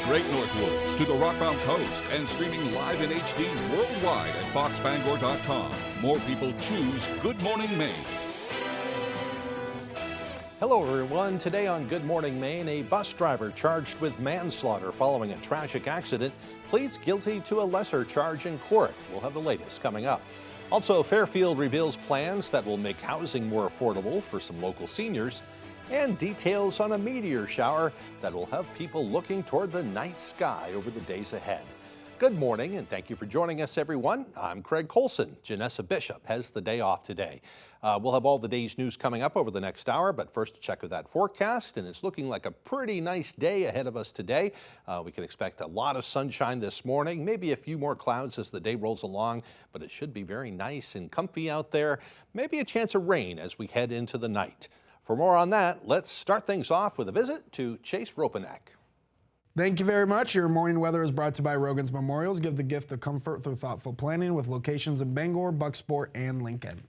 Great North Woods to the Rockbound Coast and streaming live in HD worldwide at foxbangor.com. More people choose Good Morning Maine. Hello everyone. Today on Good Morning Maine, a bus driver charged with manslaughter following a tragic accident pleads guilty to a lesser charge in court. We'll have the latest coming up. Also, Fairfield reveals plans that will make housing more affordable for some local seniors, and details on a meteor shower that will have people looking toward the night sky over the days ahead. Good morning and thank you for joining us, everyone. I'm Craig Colson. Janessa Bishop has the day off today. We'll have all the day's news coming up over the next hour, but first check with that forecast, and it's looking like a pretty nice day ahead of us today. We can expect a lot of sunshine this morning, maybe a few more clouds as the day rolls along, but it should be very nice and comfy out there. Maybe a chance of rain as we head into the night. For more on that, let's start things off with a visit to Chase Ropanek. Thank you very much. Your morning weather is brought to you by Rogan's Memorials. Give the gift of comfort through thoughtful planning with locations in Bangor, Bucksport, and Lincoln.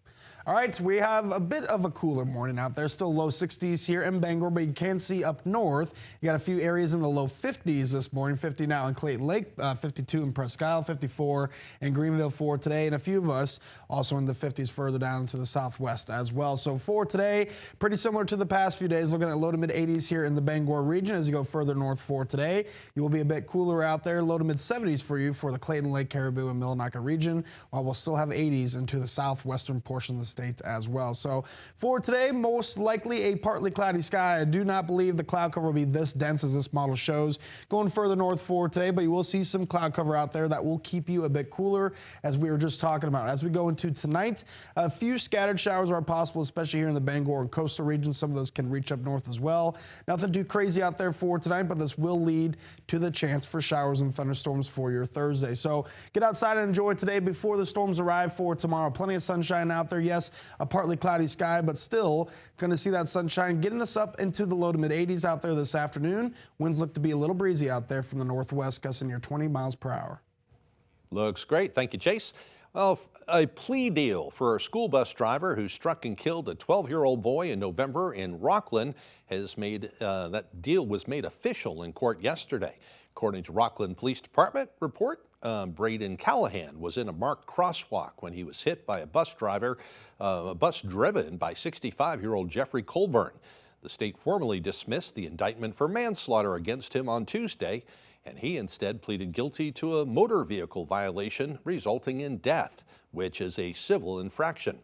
All right, we have a bit of a cooler morning out there. Still low 60s here in Bangor, but you can see up north, you got a few areas in the low 50s this morning. 50 now in Clayton Lake, 52 in Presque Isle, 54 in Greenville for today, and a few of us also in the 50s further down to the southwest as well. So for today, pretty similar to the past few days, looking at low to mid 80s here in the Bangor region. As you go further north for today, you will be a bit cooler out there, low to mid 70s for you for the Clayton Lake, Caribou, and Millinocket region, while we'll still have 80s into the southwestern portion of the state as well. So for today, most likely a partly cloudy sky. I do not believe the cloud cover will be this dense as this model shows. Going further north for today, but you will see some cloud cover out there that will keep you a bit cooler, as we were just talking about. As we go into tonight, a few scattered showers are possible, especially here in the Bangor and coastal region. Some of those can reach up north as well. Nothing too crazy out there for tonight, but this will lead to the chance for showers and thunderstorms for your Thursday. So get outside and enjoy today before the storms arrive for tomorrow. Plenty of sunshine out there. Yes, a partly cloudy sky, but still going to see that sunshine getting us up into the low to mid 80s out there this afternoon. Winds look to be a little breezy out there from the northwest, gusting near 20 miles per hour. Looks great. Thank you, Chase. Well, a plea deal for a school bus driver who struck and killed a 12-year-old boy in November in Rockland has made that deal was made official in court yesterday. According to Rockland Police Department report, Braden Callahan was in a marked crosswalk when he was hit by a bus driver, a bus driven by 65-year-old Jeffrey Colburn. The state formally dismissed the indictment for manslaughter against him on Tuesday, and he instead pleaded guilty to a motor vehicle violation resulting in death, which is a civil infraction.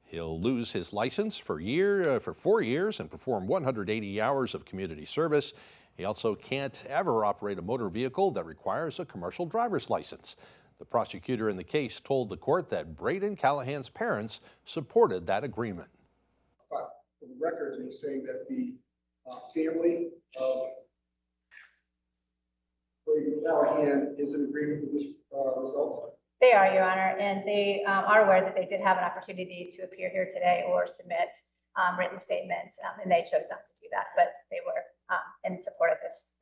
He'll lose his license for 4 years and perform 180 hours of community service. He also can't ever operate a motor vehicle that requires a commercial driver's license. The prosecutor in the case told the court that Braden Callahan's parents supported that agreement. But for the record, he's saying that the family of Braden Callahan is in agreement with this result? They are, Your Honor, and they are aware that they did have an opportunity to appear here today or submit written statements, and they chose not to do that, but they were in support of this.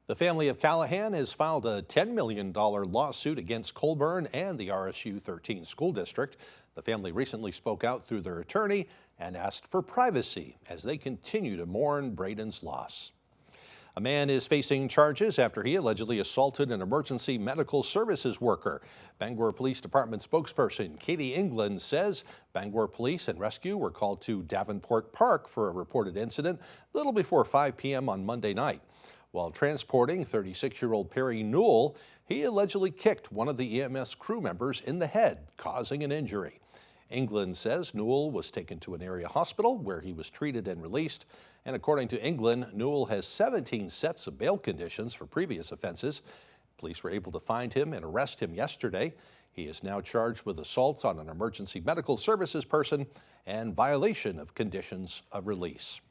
The family of Callahan has filed a $10 million lawsuit against Colburn and the RSU 13 school district. The family recently spoke out through their attorney and asked for privacy as they continue to mourn Braden's loss. A man is facing charges after he allegedly assaulted an emergency medical services worker. Bangor Police Department spokesperson Katie England says Bangor Police and Rescue were called to Davenport Park for a reported incident a little before 5 p.m. on Monday night. While transporting 36-year-old Perry Newell, he allegedly kicked one of the EMS crew members in the head, causing an injury. England says Newell was taken to an area hospital where he was treated and released. And according to England, Newell has 17 sets of bail conditions for previous offenses. Police were able to find him and arrest him yesterday. He is now charged with assault on an emergency medical services person and violation of conditions of release.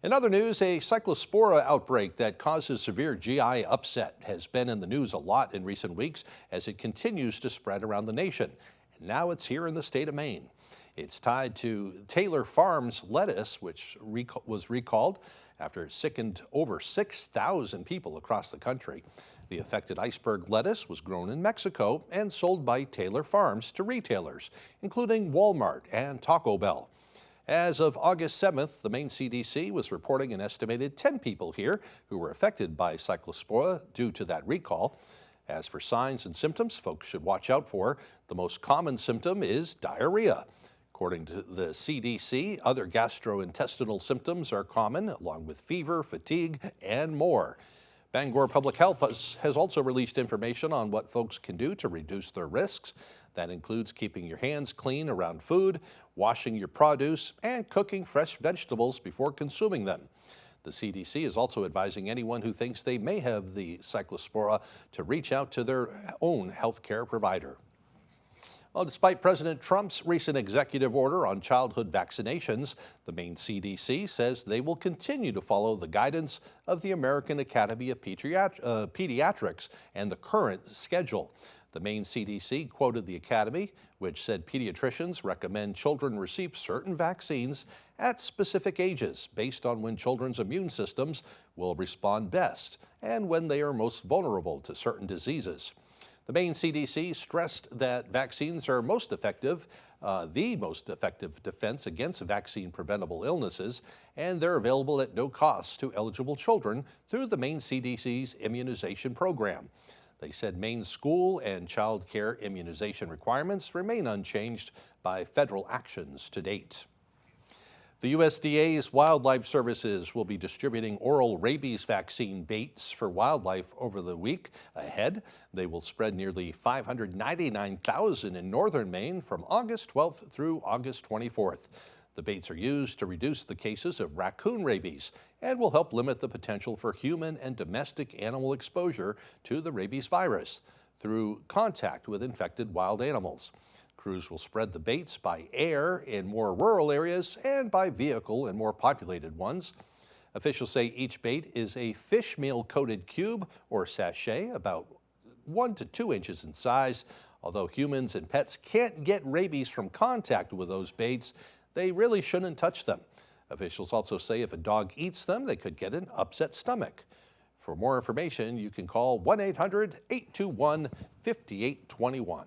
In other news, a cyclospora outbreak that causes severe GI upset has been in the news a lot in recent weeks as it continues to spread around the nation. And now it's here in the state of Maine. It's tied to Taylor Farms lettuce, which was recalled after it sickened over 6,000 people across the country. The affected iceberg lettuce was grown in Mexico and sold by Taylor Farms to retailers, including Walmart and Taco Bell. As of August 7th, the Maine CDC was reporting an estimated 10 people here who were affected by Cyclospora due to that recall. As for signs and symptoms folks should watch out for, the most common symptom is diarrhea. According to the CDC, other gastrointestinal symptoms are common, along with fever, fatigue, and more. Bangor Public Health has also released information on what folks can do to reduce their risks. That includes keeping your hands clean around food, washing your produce, and cooking fresh vegetables before consuming them. The CDC is also advising anyone who thinks they may have the Cyclospora to reach out to their own healthcare provider. Well, despite President Trump's recent executive order on childhood vaccinations, the Maine CDC says they will continue to follow the guidance of the American Academy of Pediatrics and the current schedule. The Maine CDC quoted the Academy, which said pediatricians recommend children receive certain vaccines at specific ages based on when children's immune systems will respond best and when they are most vulnerable to certain diseases. The Maine CDC stressed that vaccines are the most effective defense against vaccine-preventable illnesses, and they're available at no cost to eligible children through the Maine CDC's immunization program. They said Maine's school and child care immunization requirements remain unchanged by federal actions to date. The USDA's Wildlife Services will be distributing oral rabies vaccine baits for wildlife over the week ahead. They will spread nearly 599,000 in northern Maine from August 12th through August 24th. The baits are used to reduce the cases of raccoon rabies and will help limit the potential for human and domestic animal exposure to the rabies virus through contact with infected wild animals. Crews will spread the baits by air in more rural areas and by vehicle in more populated ones. Officials say each bait is a fish meal coated cube or sachet about 1 to 2 inches in size. Although humans and pets can't get rabies from contact with those baits, they really shouldn't touch them. Officials also say if a dog eats them, they could get an upset stomach. For more information, you can call 1-800-821-5821.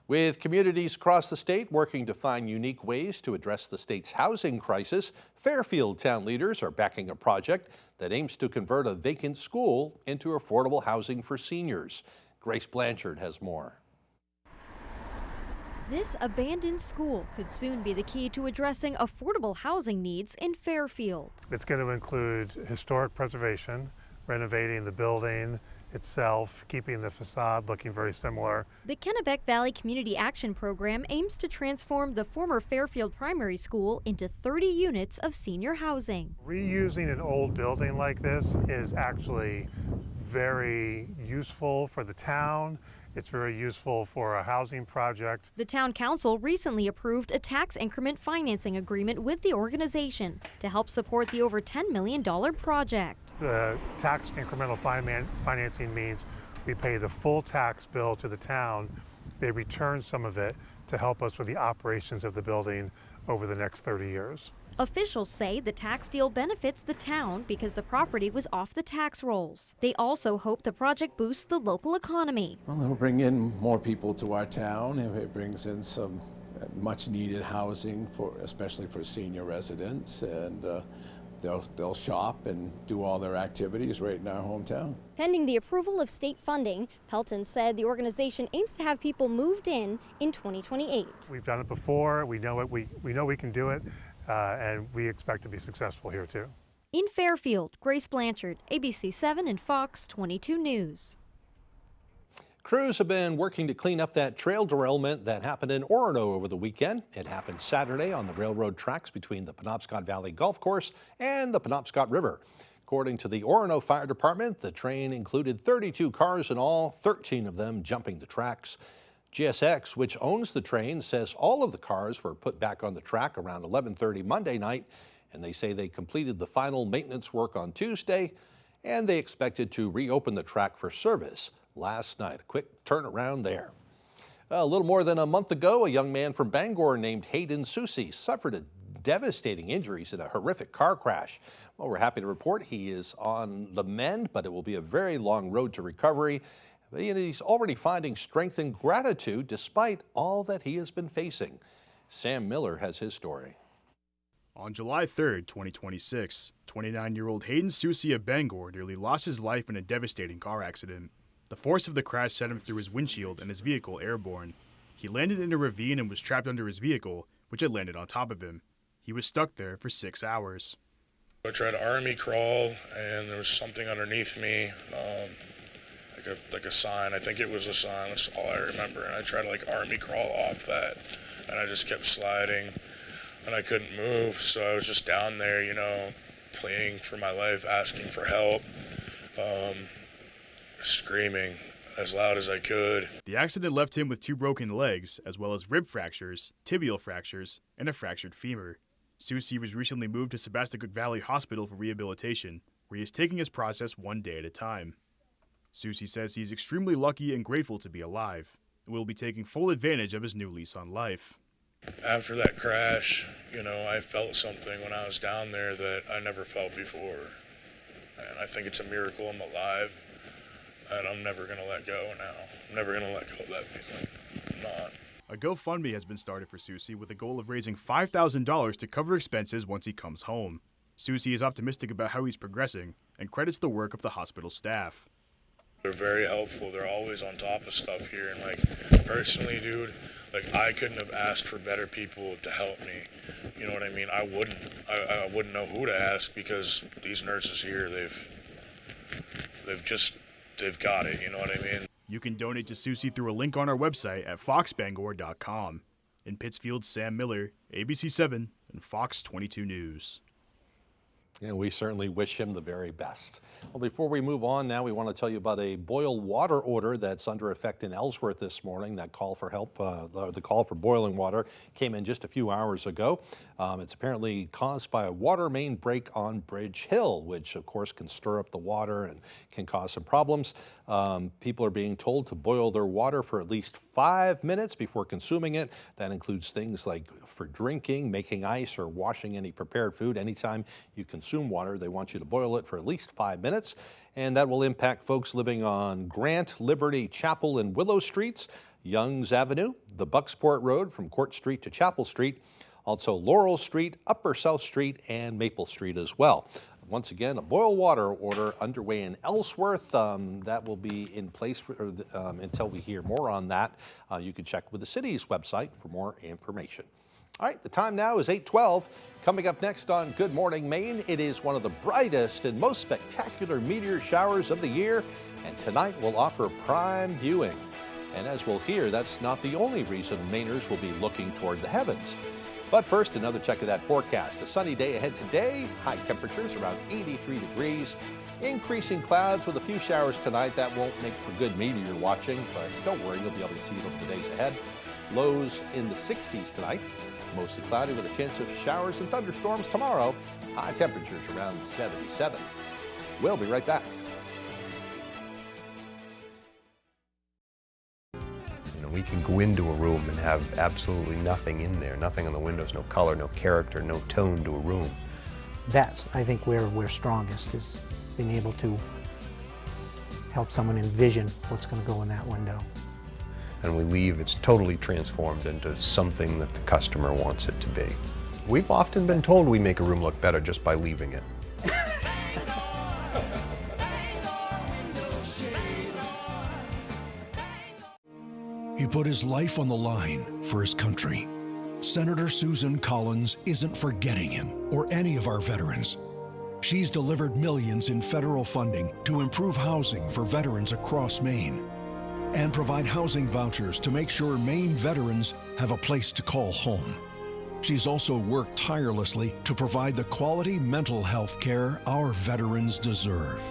With communities across the state working to find unique ways to address the state's housing crisis, Fairfield town leaders are backing a project that aims to convert a vacant school into affordable housing for seniors. Grace Blanchard has more. This abandoned school could soon be the key to addressing affordable housing needs in Fairfield. It's going to include historic preservation, renovating the building itself, keeping the facade looking very similar. The Kennebec Valley Community Action Program aims to transform the former Fairfield Primary School into 30 units of senior housing. Reusing an old building like this is actually very useful for the town. It's very useful for a housing project. The town council recently approved a tax increment financing agreement with the organization to help support the over $10 million project. The tax incremental financing means we pay the full tax bill to the town. They return some of it to help us with the operations of the building over the next 30 years. Officials say the tax deal benefits the town because the property was off the tax rolls. They also hope the project boosts the local economy. Well, it'll bring in more people to our town. It brings in some much needed housing especially for senior residents, and they'll shop and do all their activities right in our hometown. Pending the approval of state funding, Pelton said the organization aims to have people moved in 2028. We've done it before. We know we know we can do it. And we expect to be successful here too. In Fairfield, Grace Blanchard, ABC 7 and Fox 22 News. Crews have been working to clean up that trail derailment that happened in Orono over the weekend. It happened Saturday on the railroad tracks between the Penobscot Valley Golf Course and the Penobscot River. According to the Orono Fire Department, the train included 32 cars in all, 13 of them jumping the tracks. GSX, which owns the train, says all of the cars were put back on the track around 11:30 Monday night, and they say they completed the final maintenance work on Tuesday, and they expected to reopen the track for service last night. A quick turnaround there. A little more than a month ago, a young man from Bangor named Hayden Susi suffered devastating injuries in a horrific car crash. Well, we're happy to report he is on the mend, but it will be a very long road to recovery. He's already finding strength and gratitude despite all that he has been facing. Sam Miller has his story. On July 3rd, 2026, 29-year-old Hayden Soucy of Bangor nearly lost his life in a devastating car accident. The force of the crash sent him through his windshield and his vehicle airborne. He landed in a ravine and was trapped under his vehicle, which had landed on top of him. He was stuck there for 6 hours. I tried to army crawl, and there was something underneath me, like a sign. I think it was a sign. That's all I remember. And I tried to army crawl off that, and I just kept sliding, and I couldn't move. So I was just down there, pleading for my life, asking for help, screaming as loud as I could. The accident left him with 2 broken legs, as well as rib fractures, tibial fractures, and a fractured femur. Soucy was recently moved to Sebastian Valley Hospital for rehabilitation, where he is taking his process one day at a time. Soucy says he's extremely lucky and grateful to be alive, and will be taking full advantage of his new lease on life. After that crash, I felt something when I was down there that I never felt before. And I think it's a miracle I'm alive, and I'm never going to let go now. I'm never going to let go of that feeling. I'm not. A GoFundMe has been started for Soucy with a goal of raising $5,000 to cover expenses once he comes home. Soucy is optimistic about how he's progressing and credits the work of the hospital staff. They're very helpful. They're always on top of stuff here. And personally, dude, I couldn't have asked for better people to help me. You know what I mean? I wouldn't know who to ask, because these nurses here, they've got it. You know what I mean? You can donate to Soucy through a link on our website at foxbangor.com. In Pittsfield, Sam Miller, ABC 7 and Fox 22 News. And we certainly wish him the very best. Well, before we move on now, we want to tell you about a boil water order that's under effect in Ellsworth this morning. That call for help, the call for boiling water came in just a few hours ago. It's apparently caused by a water main break on Bridge Hill, which of course can stir up the water and can cause some problems. People are being told to boil their water for at least 5 minutes before consuming it. That includes things like for drinking, making ice, or washing any prepared food. Anytime you consume water, they want you to boil it for at least 5 minutes. And that will impact folks living on Grant, Liberty, Chapel, and Willow Streets, Youngs Avenue, the Bucksport Road from Court Street to Chapel Street, also Laurel Street, Upper South Street, and Maple Street as well. Once again, a boil water order underway in Ellsworth. That will be in place until we hear more on that. You can check with the city's website for more information. All right, the time now is 8:12. Coming up next on Good Morning Maine, it is one of the brightest and most spectacular meteor showers of the year, and tonight will offer prime viewing. And as we'll hear, that's not the only reason Mainers will be looking toward the heavens. But first, another check of that forecast. A sunny day ahead today, high temperatures around 83 degrees. Increasing clouds with a few showers tonight. That won't make for good meteor watching, but don't worry, you'll be able to see it over the days ahead. Lows in the 60s tonight. Mostly cloudy with a chance of showers and thunderstorms tomorrow. High temperatures around 77. We'll be right back. We can go into a room and have absolutely nothing in there, nothing on the windows, no color, no character, no tone to a room. That's, I think, where we're strongest, is being able to help someone envision what's going to go in that window. And we leave, it's totally transformed into something that the customer wants it to be. We've often been told we make a room look better just by leaving it. He put his life on the line for his country. Senator Susan Collins isn't forgetting him or any of our veterans. She's delivered millions in federal funding to improve housing for veterans across Maine and provide housing vouchers to make sure Maine veterans have a place to call home. She's also worked tirelessly to provide the quality mental health care our veterans deserve.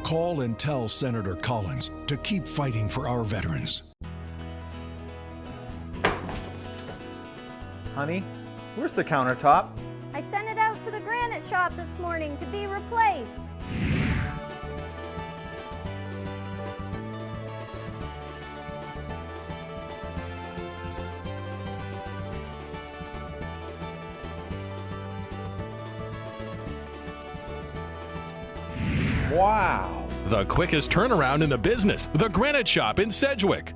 Call and tell Senator Collins to keep fighting for our veterans. Honey, where's the countertop? I sent it out to the granite shop this morning to be replaced. Wow. The quickest turnaround in the business, the Granite Shop in Sedgwick.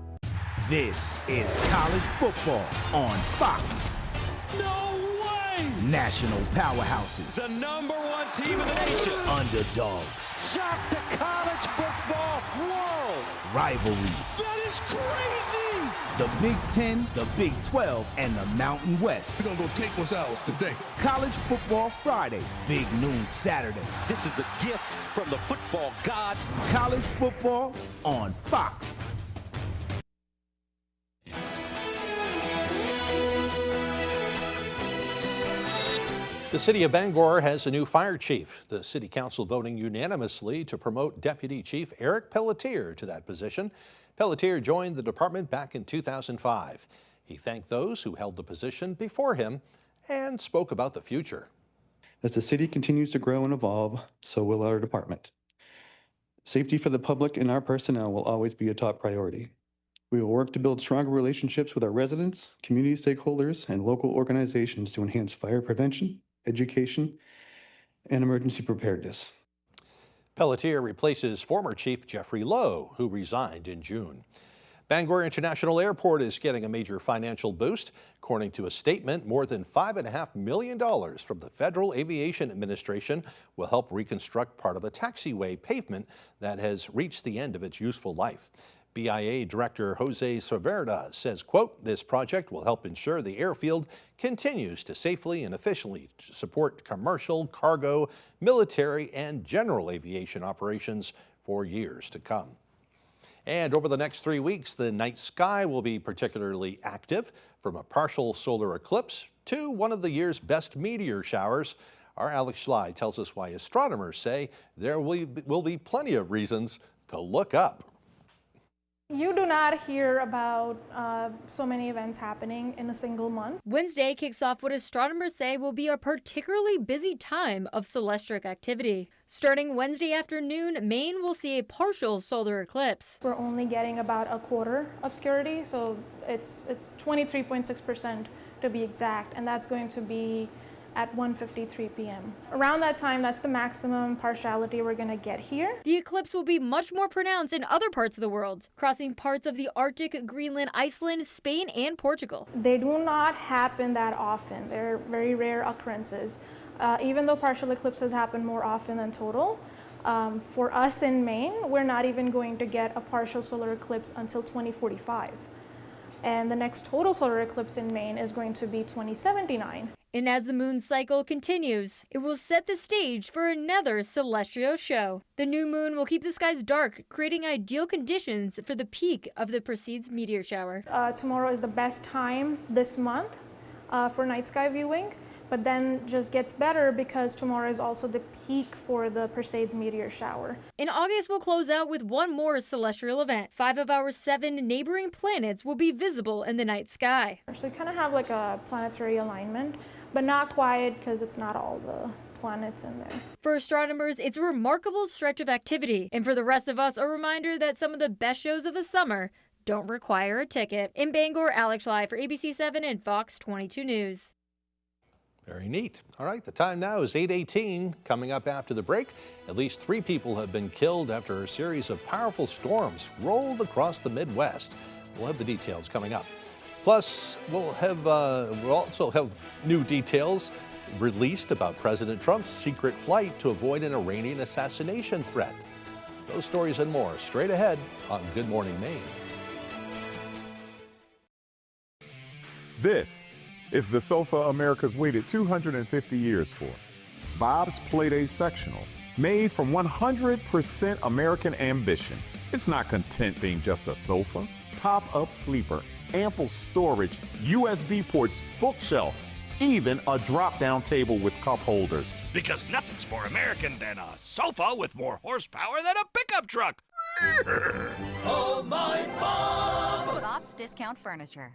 This is college football on Fox. No way! National powerhouses. The #1 team in the nation. Underdogs. Shock the college football world. Rivalries. That is crazy. The Big 10, the Big 12, and the Mountain West. We're going to go take what's ours today. College Football Friday. Big noon Saturday. This is a gift from the football gods. College football on Fox. The city of Bangor has a new fire chief. The city council voting unanimously to promote Deputy Chief Eric Pelletier to that position. Pelletier joined the department back in 2005. He thanked those who held the position before him and spoke about the future. As the city continues to grow and evolve, so will our department. Safety for the public and our personnel will always be a top priority. We will work to build stronger relationships with our residents, community stakeholders, and local organizations to enhance fire prevention, education, and emergency preparedness. Pelletier replaces former Chief Jeffrey Lowe, who resigned in June. Bangor International Airport is getting a major financial boost. According to a statement, more than $5.5 million from the Federal Aviation Administration will help reconstruct part of a taxiway pavement that has reached the end of its useful life. BIA Director Jose Cerverda says, quote, this project will help ensure the airfield continues to safely and efficiently support commercial, cargo, military, and general aviation operations for years to come. And over the next 3 weeks, the night sky will be particularly active, from a partial solar eclipse to one of the year's best meteor showers. Our Alex Schley tells us why astronomers say there will be plenty of reasons to look up. You do not hear about so many events happening in a single month. Wednesday kicks off what astronomers say will be a particularly busy time of celestial activity. Starting Wednesday afternoon, Maine will see a partial solar eclipse. We're only getting about a quarter obscurity, so it's 23.6% to be exact, and that's going to be at 1:53 p.m. Around that time, that's the maximum partiality we're going to get here. The eclipse will be much more pronounced in other parts of the world, crossing parts of the Arctic, Greenland, Iceland, Spain, and Portugal. They do not happen that often. They're very rare occurrences. Even though partial eclipses happen more often than total, for us in Maine, we're not even going to get a partial solar eclipse until 2045. And the next total solar eclipse in Maine is going to be 2079. And as the moon cycle continues, it will set the stage for another celestial show. The new moon will keep the skies dark, creating ideal conditions for the peak of the Perseids meteor shower. Tomorrow is the best time this month for night sky viewing, but then just gets better because tomorrow is also the peak for the Perseids meteor shower. In August, we'll close out with one more celestial event. 5 of our 7 neighboring planets will be visible in the night sky. So we kind of have like a planetary alignment, but not quite because it's not all the planets in there. For astronomers, it's a remarkable stretch of activity. And for the rest of us, a reminder that some of the best shows of the summer don't require a ticket. In Bangor, Alex Schley for ABC 7 and Fox 22 News. Very neat. All right, the time now is 8:18. Coming up after the break, at least 3 people have been killed after a series of powerful storms rolled across the Midwest. We'll have the details coming up. Plus, we'll also have new details released about President Trump's secret flight to avoid an Iranian assassination threat. Those stories and more straight ahead on Good Morning Maine. This is the sofa America's waited 250 years for. Bob's Playday Sectional, made from 100% American ambition. It's not content being just a sofa. Pop-up sleeper, ample storage, USB ports, bookshelf, even a drop-down table with cup holders. Because nothing's more American than a sofa with more horsepower than a pickup truck. Oh, my Bob! Bob's Discount Furniture.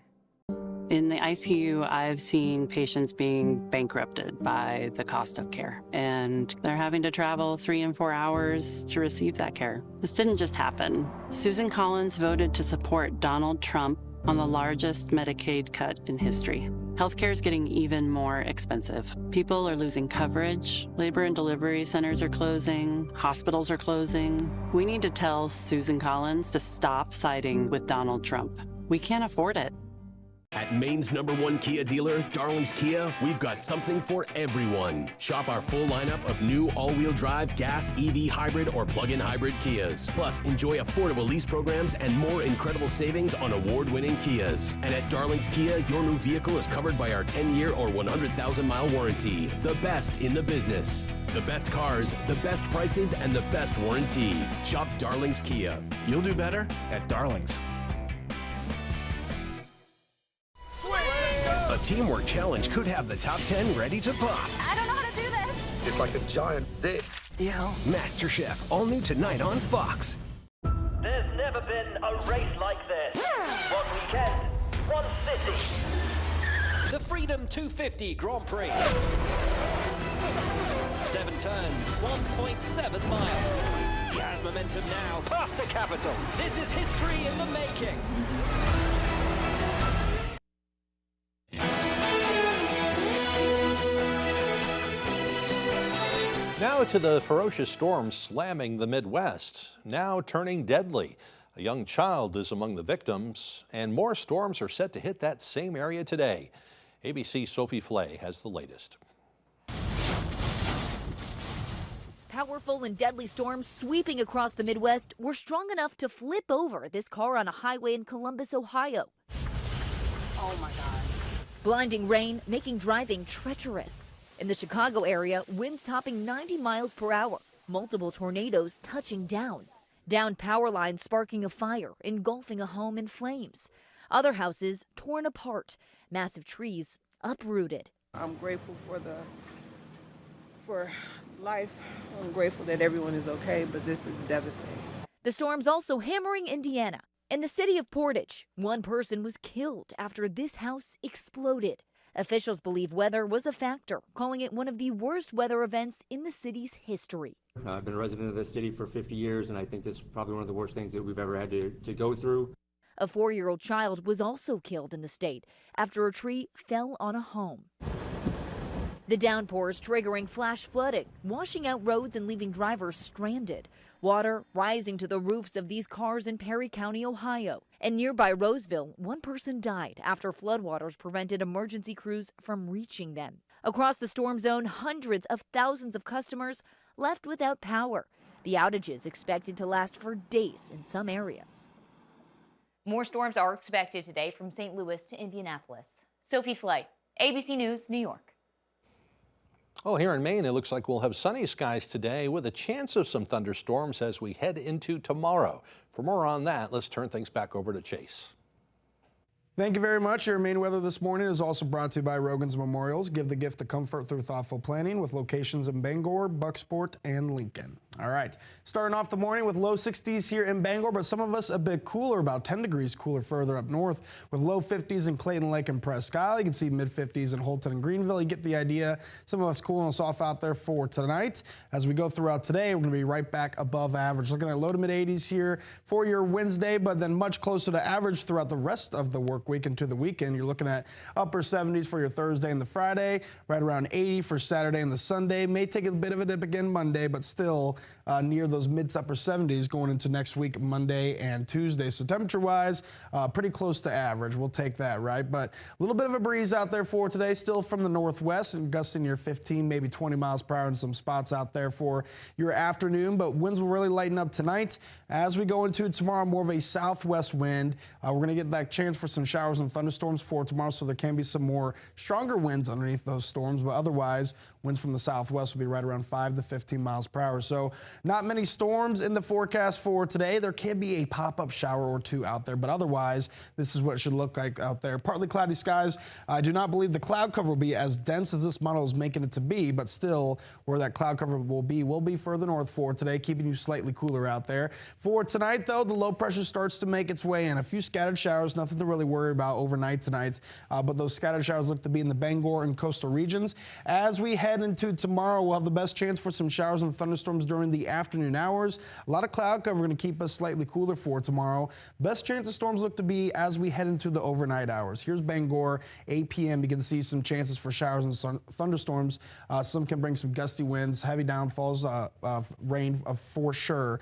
In the ICU, I've seen patients being bankrupted by the cost of care, and they're having to travel 3 and 4 hours to receive that care. This didn't just happen. Susan Collins voted to support Donald Trump on the largest Medicaid cut in history. Healthcare is getting even more expensive. People are losing coverage. Labor and delivery centers are closing. Hospitals are closing. We need to tell Susan Collins to stop siding with Donald Trump. We can't afford it. At Maine's #1 Kia dealer, Darling's Kia, we've got something for everyone. Shop our full lineup of new all-wheel drive, gas, EV hybrid, or plug-in hybrid Kias. Plus, enjoy affordable lease programs and more incredible savings on award-winning Kias. And at Darling's Kia, your new vehicle is covered by our 10-year or 100,000-mile warranty. The best in the business. The best cars, the best prices, and the best warranty. Shop Darling's Kia. You'll do better at Darling's. A teamwork challenge could have the top 10 ready to pop. I don't know how to do this. It's like a giant zit. Yeah. MasterChef, all new tonight on Fox. There's never been a race like this. One weekend, one city. The Freedom 250 Grand Prix. 7 turns, 1.7 miles. He has momentum now, past the capital. This is history in the making. Now to the ferocious storm slamming the Midwest, now turning deadly. A young child is among the victims, and more storms are set to hit that same area today. ABC's Sophie Flay has the latest. Powerful and deadly storms sweeping across the Midwest were strong enough to flip over this car on a highway in Columbus, Ohio. Oh my God. Blinding rain making driving treacherous. In the Chicago area, winds topping 90 miles per hour, multiple tornadoes touching down. Downed power lines sparking a fire, engulfing a home in flames. Other houses torn apart, massive trees uprooted. I'm grateful for life. I'm grateful that everyone is okay, but this is devastating. The storm's also hammering Indiana. In the city of Portage, one person was killed after this house exploded. Officials believe weather was a factor, calling it one of the worst weather events in the city's history. I've been a resident of this city for 50 years, and I think this is probably one of the worst things that we've ever had to go through. A 4-year-old child was also killed in the state after a tree fell on a home. The downpours triggering flash flooding, washing out roads and leaving drivers stranded. Water rising to the roofs of these cars in Perry County, Ohio. And nearby Roseville, one person died after floodwaters prevented emergency crews from reaching them. Across the storm zone, hundreds of thousands of customers left without power. The outages expected to last for days in some areas. More storms are expected today from St. Louis to Indianapolis. Sophie Flay, ABC News, New York. Oh, here in Maine, it looks like we'll have sunny skies today with a chance of some thunderstorms as we head into tomorrow. For more on that, let's turn things back over to Chase. Thank you very much. Your Maine weather this morning is also brought to you by Rogan's Memorials. Give the gift of comfort through thoughtful planning with locations in Bangor, Bucksport, and Lincoln. All right, starting off the morning with low 60s here in Bangor, but some of us a bit cooler, about 10 degrees cooler further up north with low 50s in Clayton Lake and Presque Isle. You can see mid 50s in Holton and Greenville. You get the idea. Some of us cooling us off out there for tonight. As we go throughout today, we're going to be right back above average. Looking at low to mid 80s here for your Wednesday, but then much closer to average throughout the rest of the work week into the weekend. You're looking at upper 70s for your Thursday and the Friday, right around 80 for Saturday and the Sunday. May take a bit of a dip again Monday, but still near those mid to upper 70s going into next week, Monday and Tuesday. So temperature-wise, pretty close to average. We'll take that, right? But a little bit of a breeze out there for today, still from the northwest, and gusting near 15, maybe 20 miles per hour in some spots out there for your afternoon. But winds will really lighten up tonight. As we go into tomorrow, more of a southwest wind. We're going to get that chance for some showers and thunderstorms for tomorrow, so there can be some more stronger winds underneath those storms. But otherwise, winds from the southwest will be right around 5 to 15 miles per hour. So not many storms in the forecast for today. There can be a pop-up shower or two out there, but otherwise, this is what it should look like out there. Partly cloudy skies. I do not believe the cloud cover will be as dense as this model is making it to be, but still, where that cloud cover will be further north for today, keeping you slightly cooler out there. For tonight, though, the low pressure starts to make its way in. A few scattered showers, nothing to really worry about overnight tonight, but those scattered showers look to be in the Bangor and coastal regions. As we head ahead into tomorrow, we'll have the best chance for some showers and thunderstorms during the afternoon hours. A lot of cloud cover going to keep us slightly cooler for tomorrow. Best chance of storms look to be as we head into the overnight hours. Here's Bangor, 8 p.m. You can see some chances for showers and thunderstorms. Some can bring some gusty winds, heavy downfalls, rain for sure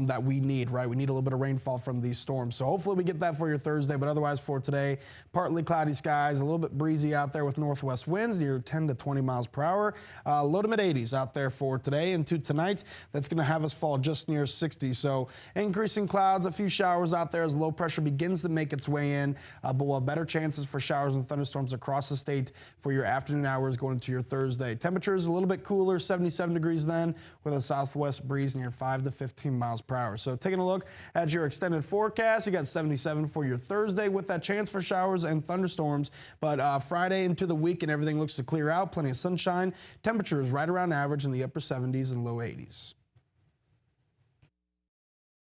that we need, right? We need a little bit of rainfall from these storms. So hopefully we get that for your Thursday, but otherwise for today, partly cloudy skies, a little bit breezy out there with northwest winds near 10 to 20 miles per hour. Low to mid 80s out there for today. And to tonight, that's going to have us fall just near 60. So increasing clouds, a few showers out there as low pressure begins to make its way in, but we'll have better chances for showers and thunderstorms across the state for your afternoon hours going into your Thursday. Temperatures a little bit cooler, 77 degrees then, with a southwest breeze near 5 to 15 miles per hour. So taking a look at your extended forecast, you got 77 for your Thursday with that chance for showers and thunderstorms. But Friday into the week and everything looks to clear out, plenty of sunshine. Temperatures right around average in the upper 70s and low 80s.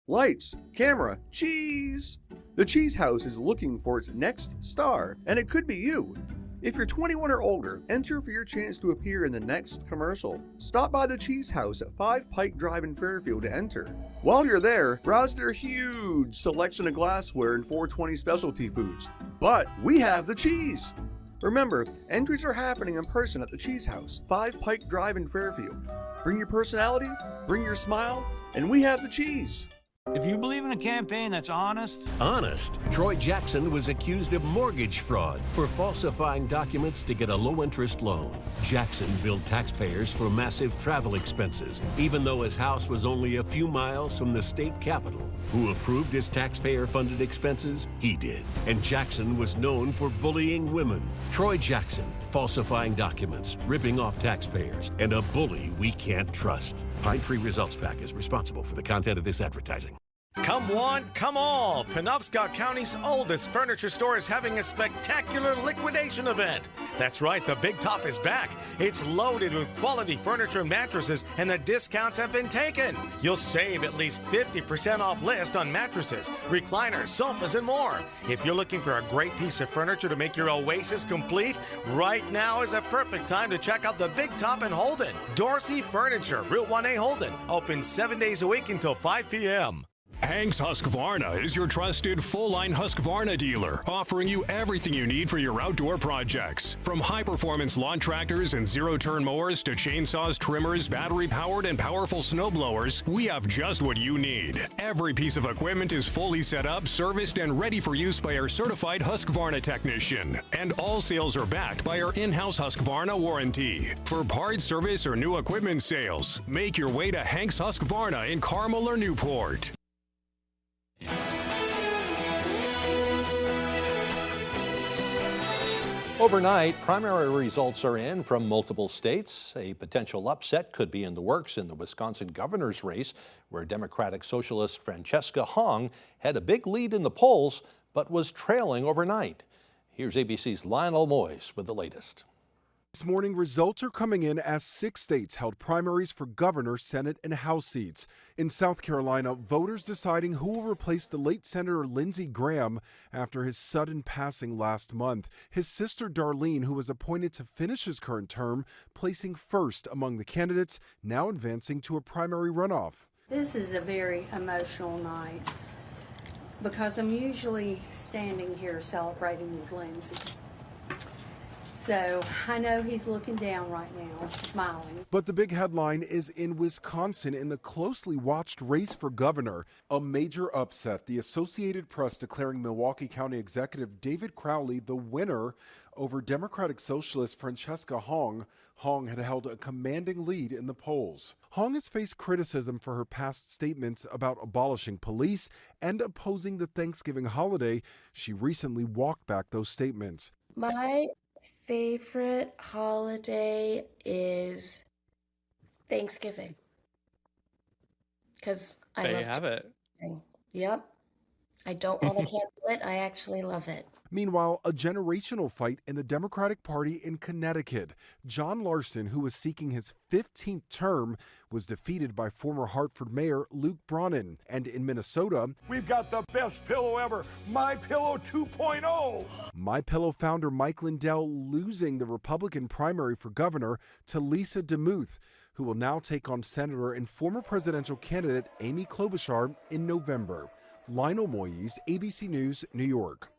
Lights, camera, cheese! The Cheese House is looking for its next star, and it could be you. If you're 21 or older, enter for your chance to appear in the next commercial. Stop by the Cheese House at 5 Pike Drive in Fairfield to enter. While you're there, browse their huge selection of glassware and 420 specialty foods. But we have the cheese! Remember, entries are happening in person at the Cheese House, 5 Pike Drive in Fairfield. Bring your personality, bring your smile, and we have the cheese. If you believe in a campaign that's honest. Honest. Troy Jackson was accused of mortgage fraud for falsifying documents to get a low-interest loan. Jackson billed taxpayers for massive travel expenses, even though his house was only a few miles from the state capitol. Who approved his taxpayer-funded expenses? He did. And Jackson was known for bullying women. Troy Jackson, falsifying documents, ripping off taxpayers, and a bully we can't trust. Pine Tree Results PAC is responsible for the content of this advertising. Come one, come all. Penobscot County's oldest furniture store is having a spectacular liquidation event. That's right, the Big Top is back. It's loaded with quality furniture and mattresses, and the discounts have been taken. You'll save at least 50% off list on mattresses, recliners, sofas, and more. If you're looking for a great piece of furniture to make your oasis complete, right now is a perfect time to check out the Big Top in Holden. Dorsey Furniture, Route 1A Holden, open 7 days a week until 5 p.m. Hank's Husqvarna is your trusted full-line Husqvarna dealer, offering you everything you need for your outdoor projects. From high-performance lawn tractors and zero-turn mowers to chainsaws, trimmers, battery-powered and powerful snowblowers, we have just what you need. Every piece of equipment is fully set up, serviced, and ready for use by our certified Husqvarna technician. And all sales are backed by our in-house Husqvarna warranty. For parts, service, or new equipment sales, make your way to Hank's Husqvarna in Carmel or Newport. Overnight, primary results are in from multiple states. A potential upset could be in the works in the Wisconsin governor's race, where Democratic Socialist Francesca Hong had a big lead in the polls, but was trailing overnight. Here's ABC's Lionel Moyes with the latest. This morning, results are coming in as 6 states held primaries for governor, Senate, and House seats. In South Carolina, voters deciding who will replace the late Senator Lindsey Graham after his sudden passing last month. His sister Darlene, who was appointed to finish his current term, placing first among the candidates, now advancing to a primary runoff. This is a very emotional night because I'm usually standing here celebrating with Lindsey. So I know he's looking down right now, smiling. But the big headline is in Wisconsin in the closely watched race for governor. A major upset, the Associated Press declaring Milwaukee County Executive David Crowley the winner over Democratic Socialist Francesca Hong. Hong had held a commanding lead in the polls. Hong has faced criticism for her past statements about abolishing police and opposing the Thanksgiving holiday. She recently walked back those statements. My favorite holiday is Thanksgiving because I love it. Yep. I don't want to cancel it. I actually love it. Meanwhile, a generational fight in the Democratic Party in Connecticut. John Larson, who was seeking his 15th term, was defeated by former Hartford Mayor Luke Bronin. And in Minnesota, We've got the best pillow ever, My Pillow 2.0. MyPillow founder Mike Lindell losing the Republican primary for governor to Lisa DeMuth, who will now take on Senator and former presidential candidate Amy Klobuchar in November. Lionel Moyes, ABC News, New York.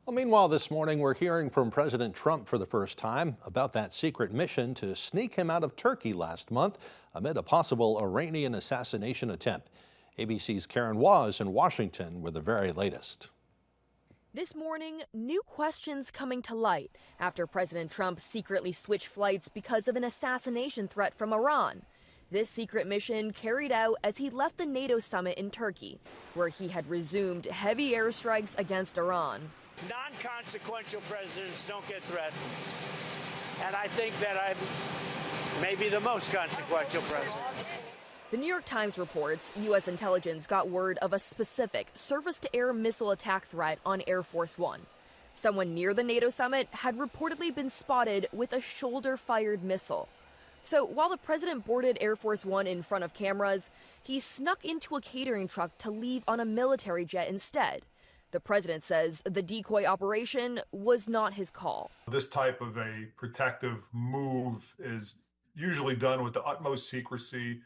Well, meanwhile, this morning we're hearing from President Trump for the first time about that secret mission to sneak him out of Turkey last month amid a possible Iranian assassination attempt. ABC's Karen Waugh is in Washington with the very latest. This morning, new questions coming to light after President Trump secretly switched flights because of an assassination threat from Iran. This secret mission carried out as he left the NATO summit in Turkey, where he had resumed heavy airstrikes against Iran. Non-consequential presidents don't get threatened. And I think that I'm maybe the most consequential president. The New York Times reports U.S. intelligence got word of a specific surface-to-air missile attack threat on Air Force One. Someone near the NATO summit had reportedly been spotted with a shoulder-fired missile. So while the president boarded Air Force One in front of cameras, he snuck into a catering truck to leave on a military jet instead. The president says the decoy operation was not his call. This type of a protective move is usually done with the utmost secrecy.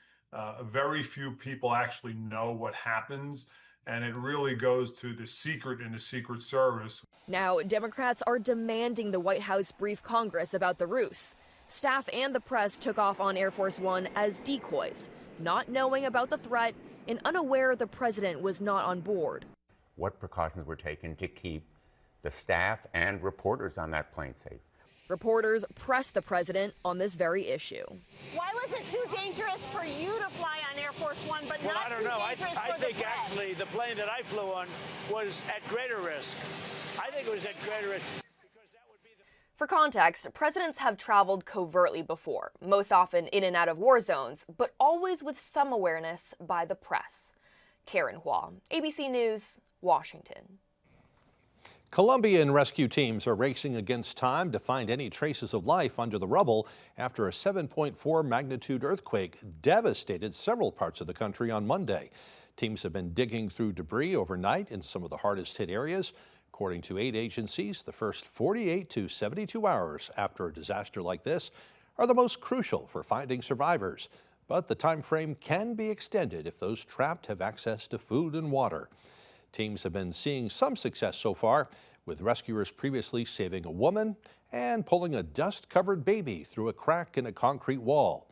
Very few people actually know what happens, and it really goes to the secret in the Secret Service. Now, Democrats are demanding the White House brief Congress about the ruse. Staff and the press took off on Air Force One as decoys, not knowing about the threat and unaware the president was not on board. What precautions were taken to keep the staff and reporters on that plane safe? Reporters pressed the president on this very issue. Why was it too dangerous for you to fly on Air Force One, but well, not I don't too know. dangerous I for the think press? actually the plane that I flew on was at greater risk. I think it was at greater risk. For context, presidents have traveled covertly before, most often in and out of war zones, but always with some awareness by the press. Karen Waugh, ABC News, Washington. Colombian rescue teams are racing against time to find any traces of life under the rubble after a 7.4 magnitude earthquake devastated several parts of the country on Monday. Teams have been digging through debris overnight in some of the hardest hit areas. According to aid agencies, the first 48 to 72 hours after a disaster like this are the most crucial for finding survivors. But the time frame can be extended if those trapped have access to food and water. Teams have been seeing some success so far, with rescuers previously saving a woman and pulling a dust-covered baby through a crack in a concrete wall.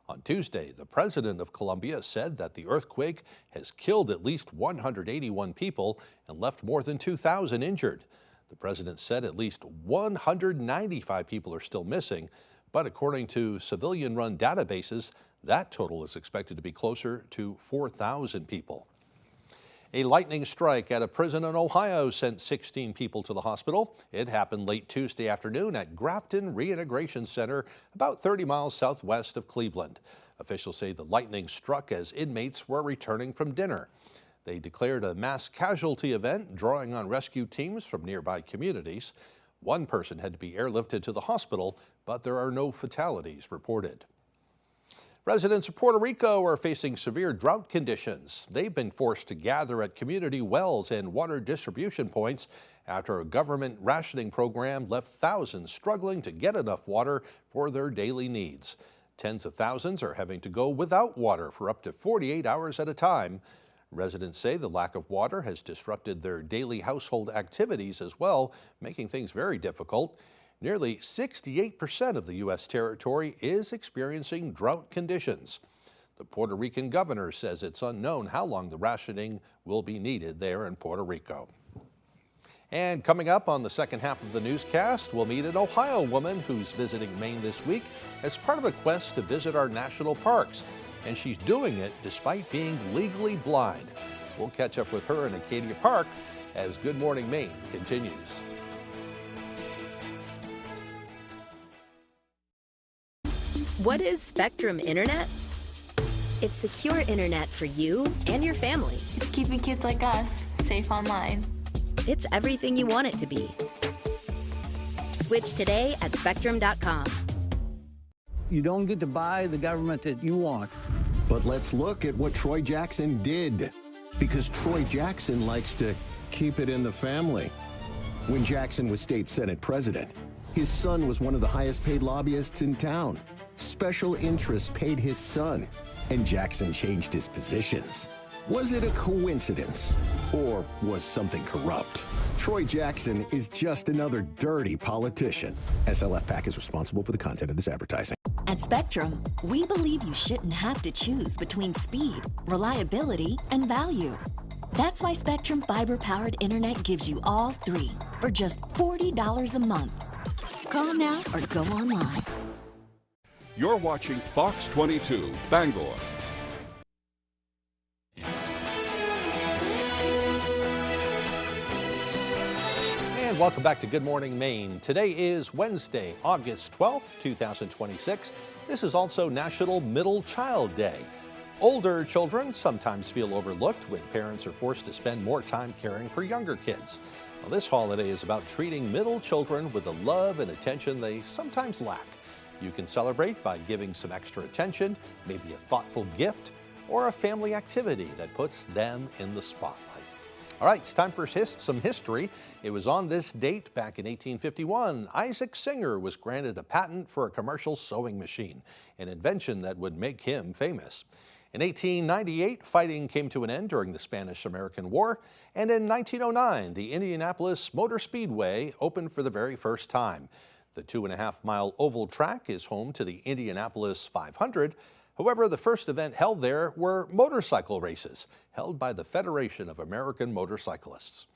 On Tuesday, the president of Colombia said that the earthquake has killed at least 181 people and left more than 2,000 injured. The president said at least 195 people are still missing, but according to civilian-run databases, that total is expected to be closer to 4,000 people. A lightning strike at a prison in Ohio sent 16 people to the hospital. It happened late Tuesday afternoon at Grafton Reintegration Center, about 30 miles southwest of Cleveland. Officials say the lightning struck as inmates were returning from dinner. They declared a mass casualty event, drawing on rescue teams from nearby communities. One person had to be airlifted to the hospital, but there are no fatalities reported. Residents of Puerto Rico are facing severe drought conditions. They've been forced to gather at community wells and water distribution points after a government rationing program left thousands struggling to get enough water for their daily needs. Tens of thousands are having to go without water for up to 48 hours at a time. Residents say the lack of water has disrupted their daily household activities as well, making things very difficult. Nearly 68% of the U.S. territory is experiencing drought conditions. The Puerto Rican governor says it's unknown how long the rationing will be needed there in Puerto Rico. And coming up on the second half of the newscast, we'll meet an Ohio woman who's visiting Maine this week as part of a quest to visit our national parks. And she's doing it despite being legally blind. We'll catch up with her in Acadia Park as Good Morning Maine continues. What is Spectrum Internet? It's secure internet for you and your family. It's keeping kids like us safe online. It's everything you want it to be. Switch today at Spectrum.com. You don't get to buy the government that you want. But let's look at what Troy Jackson did. Because Troy Jackson likes to keep it in the family. When Jackson was state Senate president, his son was one of the highest paid lobbyists in town. Special interests paid his son, and Jackson changed his positions. Was it a coincidence, or was something corrupt? Troy Jackson is just another dirty politician. SLF PAC is responsible for the content of this advertising. At Spectrum, we believe you shouldn't have to choose between speed, reliability, and value. That's why Spectrum fiber-powered internet gives you all three for just $40 a month. Call now or go online. You're watching Fox 22, Bangor. And welcome back to Good Morning Maine. Today is Wednesday, August 12th, 2026. This is also National Middle Child Day. Older children sometimes feel overlooked when parents are forced to spend more time caring for younger kids. Well, this holiday is about treating middle children with the love and attention they sometimes lack. You can celebrate by giving some extra attention, maybe a thoughtful gift, or a family activity that puts them in the spotlight. All right, it's time for some history. It was on this date back in 1851, Isaac Singer was granted a patent for a commercial sewing machine, an invention that would make him famous. In 1898, fighting came to an end during the Spanish-American War, and in 1909, the Indianapolis Motor Speedway opened for the very first time. The 2.5-mile oval track is home to the Indianapolis 500. However, the first event held there were motorcycle races, held by the Federation of American Motorcyclists.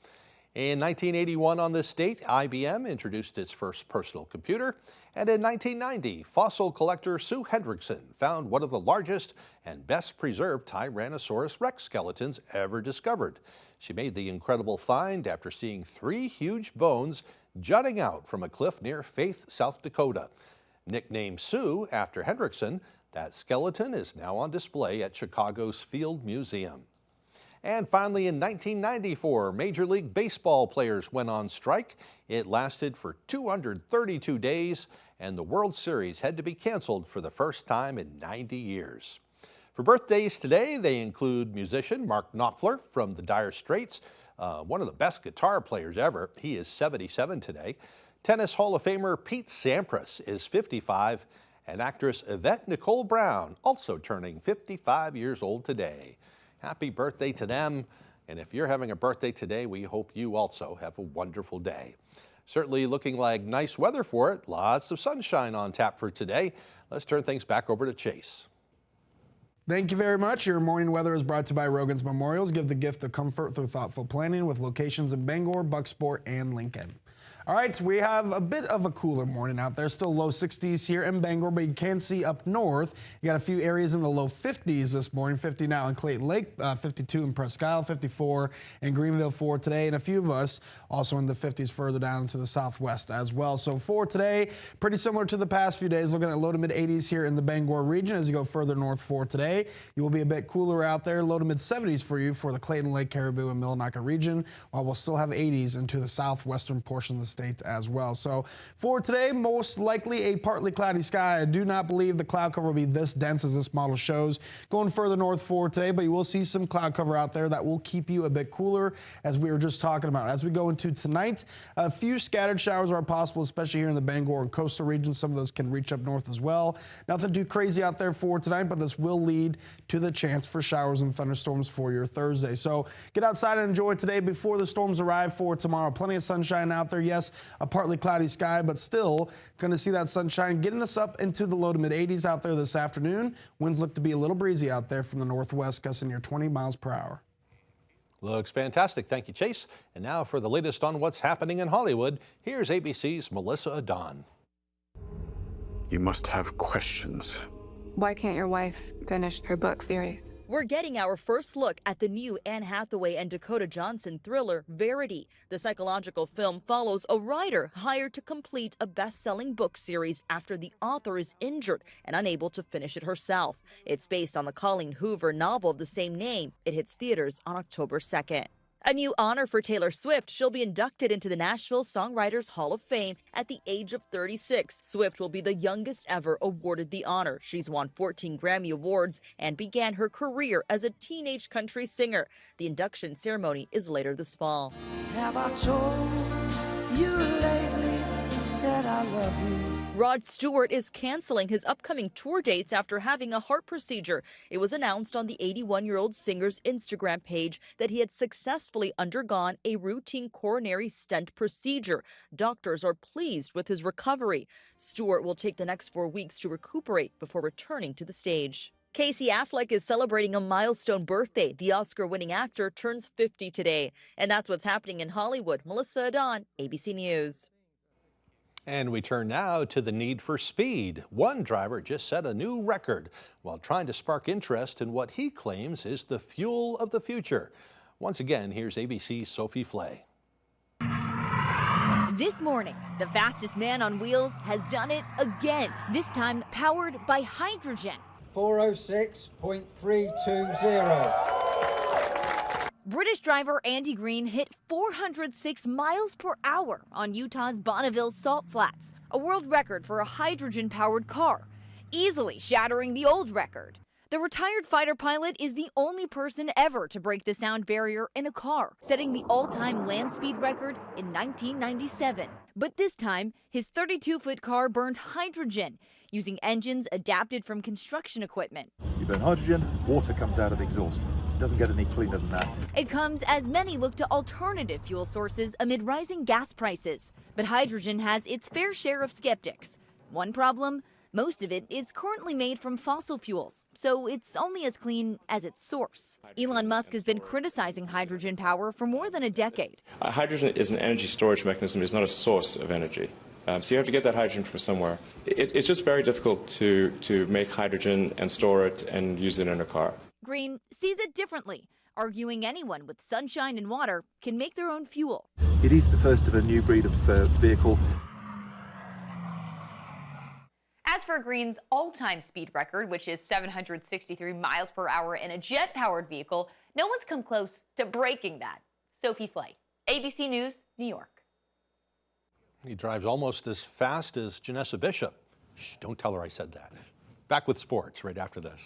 In 1981 on this date, IBM introduced its first personal computer, and in 1990, fossil collector Sue Hendrickson found one of the largest and best preserved Tyrannosaurus rex skeletons ever discovered. She made the incredible find after seeing 3 huge bones jutting out from a cliff near Faith, South Dakota. Nicknamed Sue after Hendrickson, that skeleton is now on display at Chicago's Field Museum. And finally, in 1994, Major League Baseball players went on strike. It lasted for 232 days, and the World Series had to be canceled for the first time in 90 years. For birthdays today, they include musician Mark Knopfler from the Dire Straits, one of the best guitar players ever. He is 77 today. Tennis Hall of Famer Pete Sampras is 55, and actress Yvette Nicole Brown also turning 55 years old today. Happy birthday to them, and if you're having a birthday today, we hope you also have a wonderful day. Certainly looking like nice weather for it. Lots of sunshine on tap for today. Let's turn things back over to Chase. Thank you very much. Your morning weather is brought to you by Rogan's Memorials. Give the gift of comfort through thoughtful planning with locations in Bangor, Bucksport, and Lincoln. All right, we have a bit of a cooler morning out there. Still low 60s here in Bangor, but you can see up north, you got a few areas in the low 50s this morning. 50 now in Clayton Lake, 52 in Presque Isle, 54 in Greenville for today, and a few of us also in the 50s further down to the southwest as well. So for today, pretty similar to the past few days, looking at low to mid 80s here in the Bangor region. As you go further north for today, you will be a bit cooler out there. Low to mid 70s for you for the Clayton Lake, Caribou, and Millinocket region, while we'll still have 80s into the southwestern portion of the state as well. So for today, most likely a partly cloudy sky. I do not believe the cloud cover will be this dense as this model shows. Going further north for today, but you will see some cloud cover out there that will keep you a bit cooler, as we were just talking about. As we go into tonight, a few scattered showers are possible, especially here in the Bangor and coastal region. Some of those can reach up north as well. Nothing too crazy out there for tonight, but this will lead to the chance for showers and thunderstorms for your Thursday. So get outside and enjoy today before the storms arrive for tomorrow. Plenty of sunshine out there. Yes, a partly cloudy sky, but still going to see that sunshine getting us up into the low to mid 80s out there this afternoon. Winds look to be a little breezy out there from the northwest, gusting near 20 miles per hour. Looks fantastic. Thank you, Chase. And now for the latest on what's happening in Hollywood, here's ABC's Melissa Adon. You must have questions. Why can't your wife finish her book series? We're getting our first look at the new Anne Hathaway and Dakota Johnson thriller, Verity. The psychological film follows a writer hired to complete a best-selling book series after the author is injured and unable to finish it herself. It's based on the Colleen Hoover novel of the same name. It hits theaters on October 2nd. A new honor for Taylor Swift. She'll be inducted into the Nashville Songwriters Hall of Fame at the age of 36. Swift will be the youngest ever awarded the honor. She's won 14 Grammy Awards and began her career as a teenage country singer. The induction ceremony is later this fall. Have I told you lately that I love you? Rod Stewart is canceling his upcoming tour dates after having a heart procedure. It was announced on the 81-year-old singer's Instagram page that he had successfully undergone a routine coronary stent procedure. Doctors are pleased with his recovery. Stewart will take the next 4 weeks to recuperate before returning to the stage. Casey Affleck is celebrating a milestone birthday. The Oscar-winning actor turns 50 today. And that's what's happening in Hollywood. Melissa Adon, ABC News. And we turn now to the need for speed. One driver just set a new record while trying to spark interest in what he claims is the fuel of the future. Once again, here's ABC's Sophie Flay. This morning, the fastest man on wheels has done it again, this time powered by hydrogen. 406.320. British driver Andy Green hit 406 miles per hour on Utah's Bonneville Salt Flats, a world record for a hydrogen-powered car, easily shattering the old record. The retired fighter pilot is the only person ever to break the sound barrier in a car, setting the all-time land speed record in 1997. But this time, his 32-foot car burned hydrogen, using engines adapted from construction equipment. You burn hydrogen, water comes out of the exhaust. Doesn't get any cleaner than that. It comes as many look to alternative fuel sources amid rising gas prices. But hydrogen has its fair share of skeptics. One problem, most of it is currently made from fossil fuels, so it's only as clean as its source. Elon Musk has been criticizing hydrogen power for more than a decade. Hydrogen is an energy storage mechanism. It's not a source of energy. So you have to get that hydrogen from somewhere. It's just very difficult to make hydrogen and store it and use it in a car. Green sees it differently, arguing anyone with sunshine and water can make their own fuel. It is the first of a new breed of vehicle. As for Green's all-time speed record, which is 763 miles per hour in a jet-powered vehicle, no one's come close to breaking that. Sophie Flay, ABC News, New York. He drives almost as fast as Janessa Bishop. Shh, don't tell her I said that. Back with sports right after this.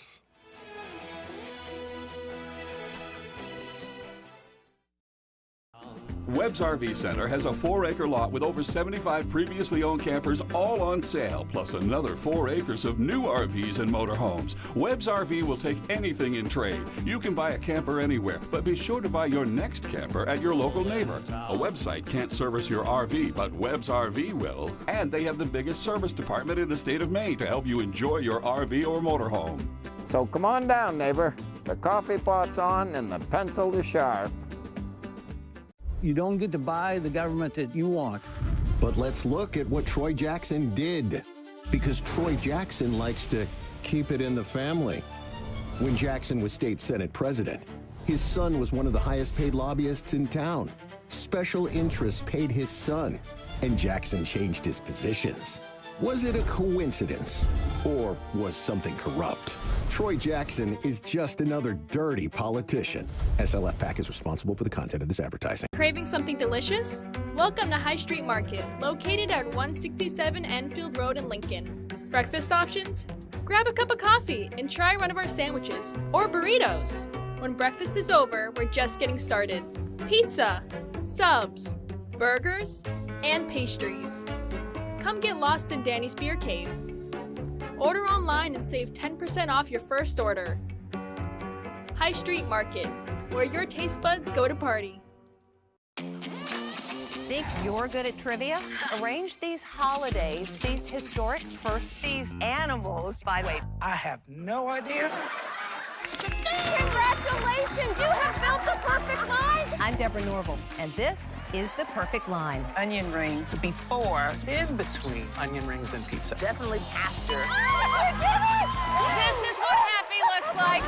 Webb's RV Center has a 4-acre lot with over 75 previously owned campers all on sale, plus another 4 acres of new RVs and motorhomes. Webb's RV will take anything in trade. You can buy a camper anywhere, but be sure to buy your next camper at your local neighbor. A website can't service your RV, but Webb's RV will. And they have the biggest service department in the state of Maine to help you enjoy your RV or motorhome. So come on down, neighbor. The coffee pot's on and the pencil is sharp. You don't get to buy the government that you want. But let's look at what Troy Jackson did. Because Troy Jackson likes to keep it in the family. When Jackson was state Senate president, his son was one of the highest paid lobbyists in town. Special interests paid his son, and Jackson changed his positions. Was it a coincidence, or was something corrupt? Troy Jackson is just another dirty politician. SLF PAC is responsible for the content of this advertising. Craving something delicious? Welcome to High Street Market, located at 167 Enfield Road in Lincoln. Breakfast options? Grab a cup of coffee and try one of our sandwiches or burritos. When breakfast is over, we're just getting started. Pizza, subs, burgers, and pastries. Come get lost in Danny's Beer Cave. Order online and save 10% off your first order. High Street Market, where your taste buds go to party. Think you're good at trivia? Arrange these holidays, these historic firsts, these animals. By the way, I have no idea. Congratulations, you have built the perfect line. I'm Deborah Norville, and this is the perfect line. Onion rings before, in between onion rings and pizza. Definitely after. Oh, this is what happy looks like.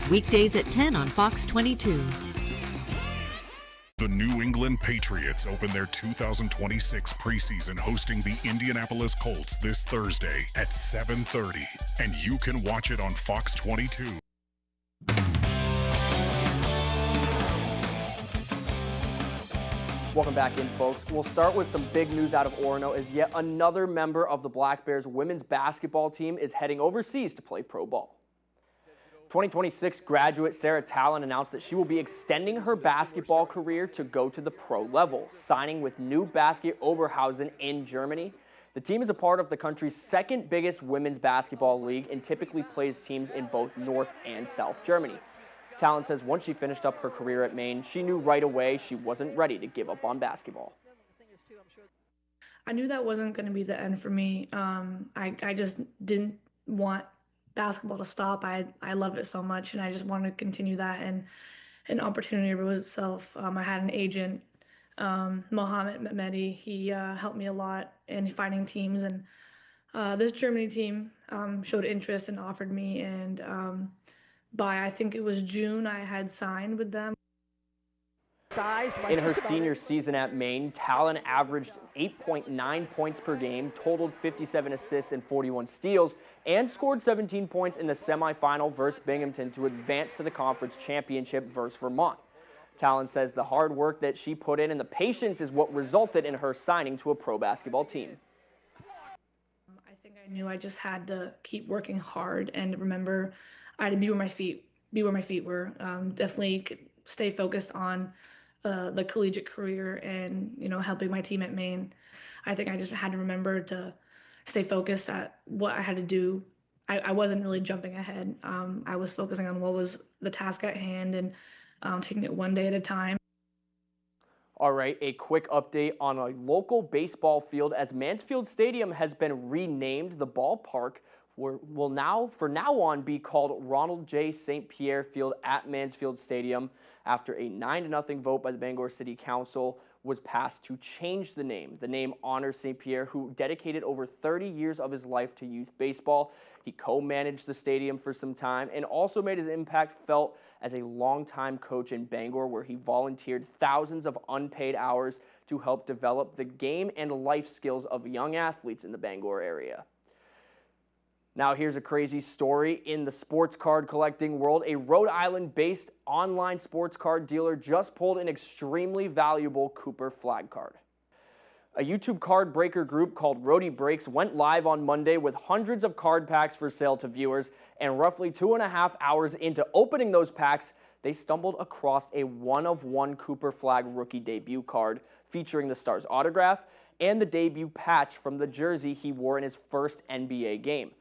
weekdays at 10 on Fox 22. The New England Patriots open their 2026 preseason hosting the Indianapolis Colts this Thursday at 7:30, and you can watch it on Fox 22. Welcome back in, folks. We'll start with some big news out of Orono as yet another member of the Black Bears women's basketball team is heading overseas to play pro ball. 2026 graduate Sarah Talon announced that she will be extending her basketball career to go to the pro level, signing with New Basket Oberhausen in Germany. The team is a part of the country's second biggest women's basketball league and typically plays teams in both North and South Germany. Talon says once she finished up her career at Maine, she knew right away she wasn't ready to give up on basketball. I knew that wasn't going to be the end for me. I just didn't want basketball to stop. I love it so much, and I just wanted to continue that, and an opportunity arose itself. I had an agent, Mohammed Mehmedi. He helped me a lot in finding teams, and this Germany team showed interest and offered me, and by I think it was June, I had signed with them. In her senior season at Maine, Talon averaged 8.9 points per game, totaled 57 assists and 41 steals, and scored 17 points in the semifinal versus Binghamton to advance to the conference championship versus Vermont. Talon says the hard work that she put in and the patience is what resulted in her signing to a pro basketball team. I think I knew I just had to keep working hard and remember I had to be where my feet were. Definitely stay focused on the collegiate career and, helping my team at Maine. I think I just had to remember to stay focused at what I had to do. I wasn't really jumping ahead. I was focusing on what was the task at hand and taking it one day at a time. All right, a quick update on a local baseball field as Mansfield Stadium has been renamed. The ballpark will now be called Ronald J. St. Pierre Field at Mansfield Stadium after a 9-0 vote by the Bangor City Council was passed to change the name. The name honors St. Pierre, who dedicated over 30 years of his life to youth baseball. He co-managed the stadium for some time and also made his impact felt as a longtime coach in Bangor, where he volunteered thousands of unpaid hours to help develop the game and life skills of young athletes in the Bangor area. Now here's a crazy story in the sports card collecting world. A Rhode Island-based online sports card dealer just pulled an extremely valuable Cooper flag card. A YouTube card breaker group called Rhody Breaks went live on Monday with hundreds of card packs for sale to viewers, and roughly 2.5 hours into opening those packs, they stumbled across a one-of-one Cooper flag rookie debut card featuring the star's autograph and the debut patch from the jersey he wore in his first NBA game.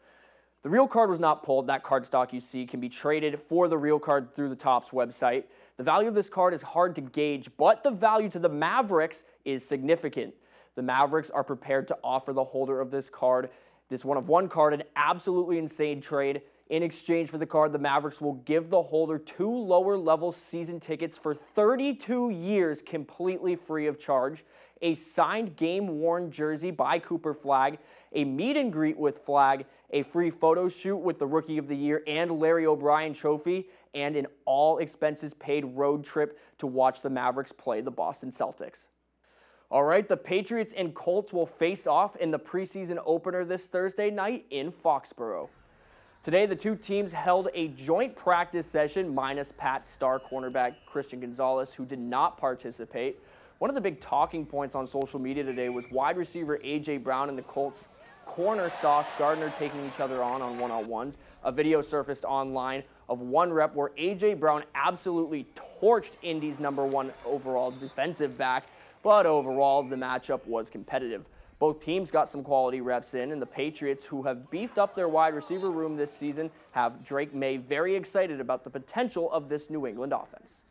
The real card was not pulled. That card stock you see can be traded for the real card through the Topps website. The value of this card is hard to gauge, but the value to the Mavericks is significant. The Mavericks are prepared to offer the holder of this card, this one-of-one card, an absolutely insane trade. In exchange for the card, the Mavericks will give the holder 2 lower-level season tickets for 32 years completely free of charge, a signed game-worn jersey by Cooper Flag, a meet-and-greet with Flag, a free photo shoot with the Rookie of the Year and Larry O'Brien trophy, and an all-expenses-paid road trip to watch the Mavericks play the Boston Celtics. All right, the Patriots and Colts will face off in the preseason opener this Thursday night in Foxborough. Today, the two teams held a joint practice session minus Pat's star cornerback Christian Gonzalez, who did not participate. One of the big talking points on social media today was wide receiver A.J. Brown and the Colts corner Sauce Gardner taking each other on one-on-ones. A video surfaced online of one rep where A.J. Brown absolutely torched Indy's #1 overall defensive back, but overall the matchup was competitive. Both teams got some quality reps in, and the Patriots, who have beefed up their wide receiver room this season, have Drake May very excited about the potential of this New England offense.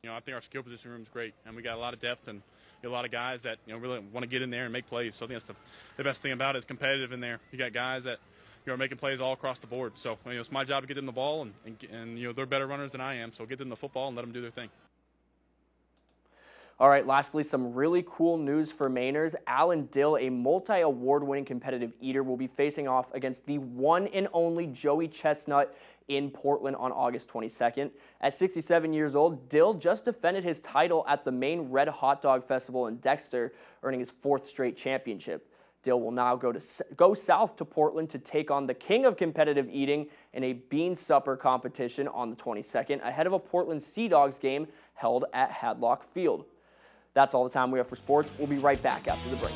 I think our skill position room is great, and we got a lot of depth and a lot of guys that really want to get in there and make plays. So I think that's the best thing about it is competitive in there. You got guys that are making plays all across the board. So it's my job to get them the ball, and they're better runners than I am. So get them the football and let them do their thing. All right, lastly, some really cool news for Mainers. Alan Dill, a multi-award-winning competitive eater, will be facing off against the one and only Joey Chestnut in Portland on August 22nd. At 67 years old, Dill just defended his title at the Maine Red Hot Dog Festival in Dexter, earning his 4th straight championship. Dill will now go south to Portland to take on the king of competitive eating in a bean supper competition on the 22nd, ahead of a Portland Sea Dogs game held at Hadlock Field. That's all the time we have for sports. We'll be right back after the break.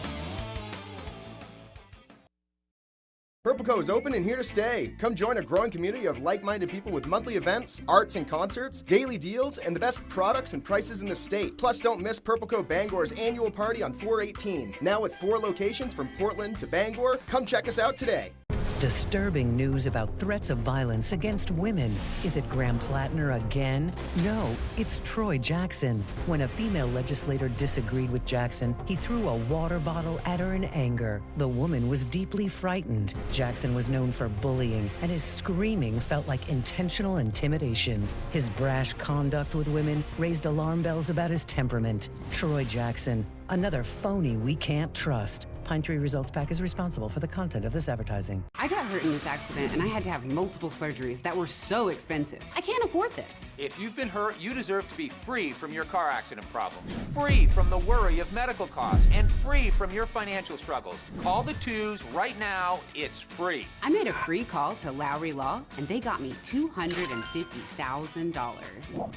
Purple Co is open and here to stay. Come join a growing community of like-minded people with monthly events, arts and concerts, daily deals, and the best products and prices in the state. Plus, don't miss Purple Co Bangor's annual party on 4/18. Now with 4 locations from Portland to Bangor. Come check us out today. Disturbing news about threats of violence against women. Is it Graham Plattner again? No, it's Troy Jackson. When a female legislator disagreed with Jackson, he threw a water bottle at her in anger. The woman was deeply frightened. Jackson was known for bullying, and his screaming felt like intentional intimidation. His brash conduct with women raised alarm bells about his temperament. Troy Jackson, another phony we can't trust. Pine Tree Results PAC is responsible for the content of this advertising. I got hurt in this accident and I had to have multiple surgeries that were so expensive. I can't afford this. If you've been hurt, you deserve to be free from your car accident problem, free from the worry of medical costs, and free from your financial struggles. Call the Twos right now. It's free. I made a free call to Lowry Law and they got me $250,000.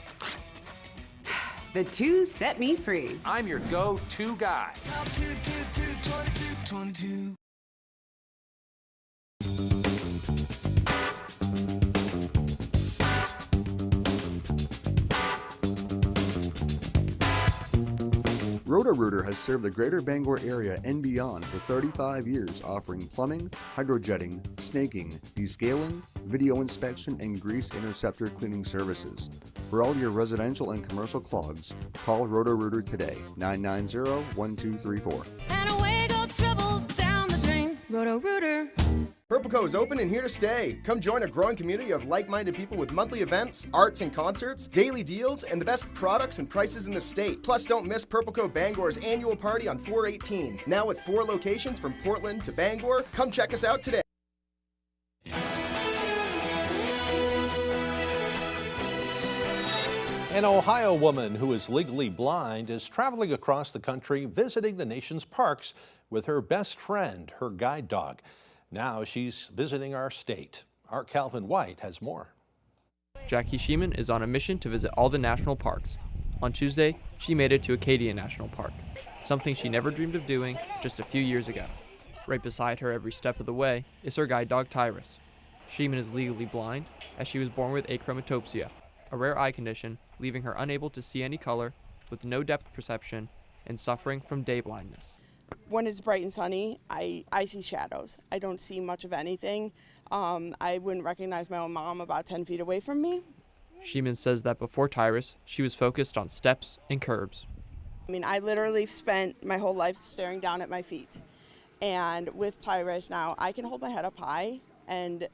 The Twos set me free. I'm your go-to guy. Roto-Rooter has served the greater Bangor area and beyond for 35 years, offering plumbing, hydrojetting, snaking, descaling, video inspection, and grease interceptor cleaning services. For all your residential and commercial clogs, call Roto-Rooter today, 990-1234. And away go troubles down the drain. Roto-Rooter. Purple Co is open and here to stay. Come join a growing community of like-minded people with monthly events, arts and concerts, daily deals, and the best products and prices in the state. Plus, don't miss Purple Co Bangor's annual party on 4/18. Now with 4 locations from Portland to Bangor. Come check us out today. An Ohio woman who is legally blind is traveling across the country visiting the nation's parks with her best friend, her guide dog. Now she's visiting our state. Art Calvin White has more. Jackie Sheeman is on a mission to visit all the national parks. On Tuesday, she made it to Acadia National Park, something she never dreamed of doing just a few years ago. Right beside her every step of the way is her guide dog Tyrus. Sheeman is legally blind as she was born with achromatopsia, a rare eye condition leaving her unable to see any color, with no depth perception, and suffering from day blindness. When it's bright and sunny, I see shadows. I don't see much of anything. I wouldn't recognize my own mom about 10 feet away from me. Sheeman says that before Tyrus, she was focused on steps and curbs. I mean, I literally spent my whole life staring down at my feet. And with Tyrus now, I can hold my head up high and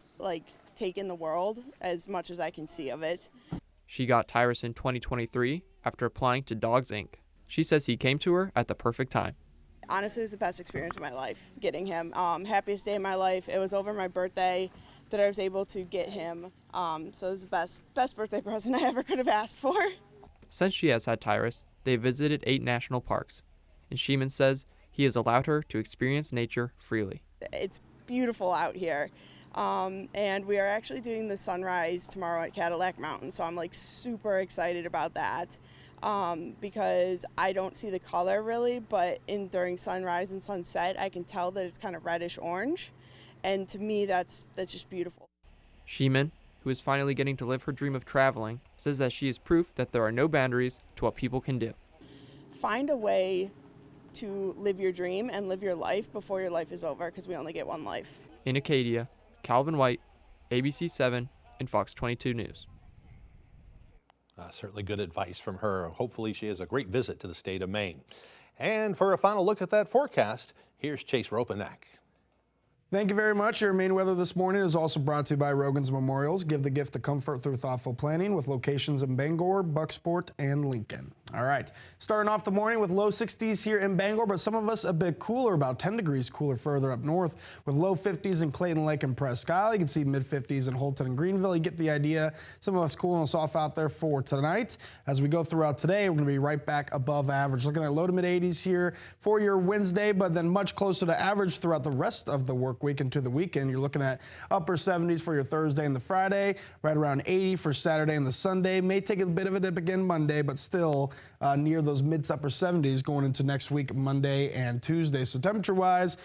take in the world as much as I can see of it. She got Tyrus in 2023 after applying to Dogs Inc. She says he came to her at the perfect time. Honestly, it was the best experience of my life, getting him. Happiest day of my life. It was over my birthday that I was able to get him. So it was the best birthday present I ever could have asked for. Since she has had Tyrus, they visited 8 national parks, and Sheeman says he has allowed her to experience nature freely. It's beautiful out here. And we are actually doing the sunrise tomorrow at Cadillac Mountain, so I'm super excited about that. Because I don't see the color really, but during sunrise and sunset, I can tell that it's kind of reddish orange, and to me, that's just beautiful. Sheeman, who is finally getting to live her dream of traveling, says that she is proof that there are no boundaries to what people can do. Find a way to live your dream and live your life before your life is over, because we only get one life. In Acadia, Calvin White, ABC 7, and Fox 22 News. Certainly good advice from her. Hopefully she has a great visit to the state of Maine. And for a final look at that forecast, here's Chase Ropanek. Thank you very much. Your Maine weather this morning is also brought to you by Rogan's Memorials. Give the gift of comfort through thoughtful planning with locations in Bangor, Bucksport, and Lincoln. All right, starting off the morning with low 60s here in Bangor, but some of us a bit cooler, about 10 degrees cooler further up north with low 50s in Clayton Lake and Presque Isle. You can see mid 50s in Holton and Greenville. You get the idea. Some of us cooling us off out there for tonight. As we go throughout today, we're going to be right back above average. Looking at low to mid 80s here for your Wednesday, but then much closer to average throughout the rest of the work week into the weekend. You're looking at upper 70s for your Thursday and the Friday, right around 80 for Saturday and the Sunday. May take a bit of a dip again Monday, but still near those mid to upper 70s going into next week, Monday and Tuesday. So temperature-wise,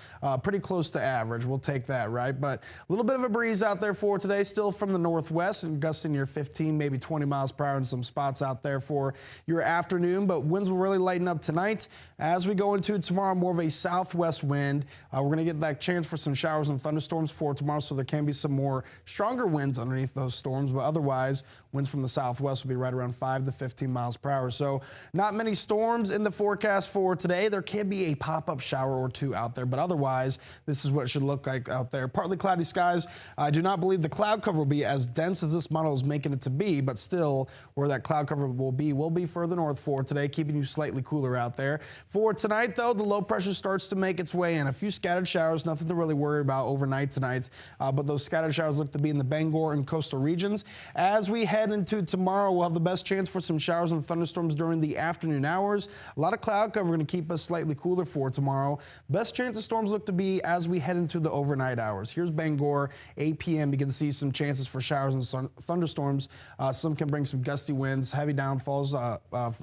pretty close to average. We'll take that, right? But a little bit of a breeze out there for today, still from the northwest and gusting near 15, maybe 20 miles per hour in some spots out there for your afternoon. But winds will really lighten up tonight. As we go into tomorrow, more of a southwest wind. We're going to get that chance for some showers and thunderstorms for tomorrow, so there can be some more stronger winds underneath those storms. But otherwise, winds from the southwest will be right around 5 to 15 miles per hour. So not many storms in the forecast for today. There can be a pop-up shower or two out there, but otherwise, this is what it should look like out there. Partly cloudy skies. I do not believe the cloud cover will be as dense as this model is making it to be, but still, where that cloud cover will be further north for today, keeping you slightly cooler out there. For tonight, though, the low pressure starts to make its way in. A few scattered showers, nothing to really worry about overnight tonight, but those scattered showers look to be in the Bangor and coastal regions. As we head into tomorrow, we'll have the best chance for some showers and thunderstorms during the afternoon hours. A lot of cloud cover going to keep us slightly cooler for tomorrow. Best chance of storms look to be as we head into the overnight hours. Here's Bangor, 8 p.m. You can see some chances for showers and thunderstorms. Some can bring some gusty winds, heavy downfalls,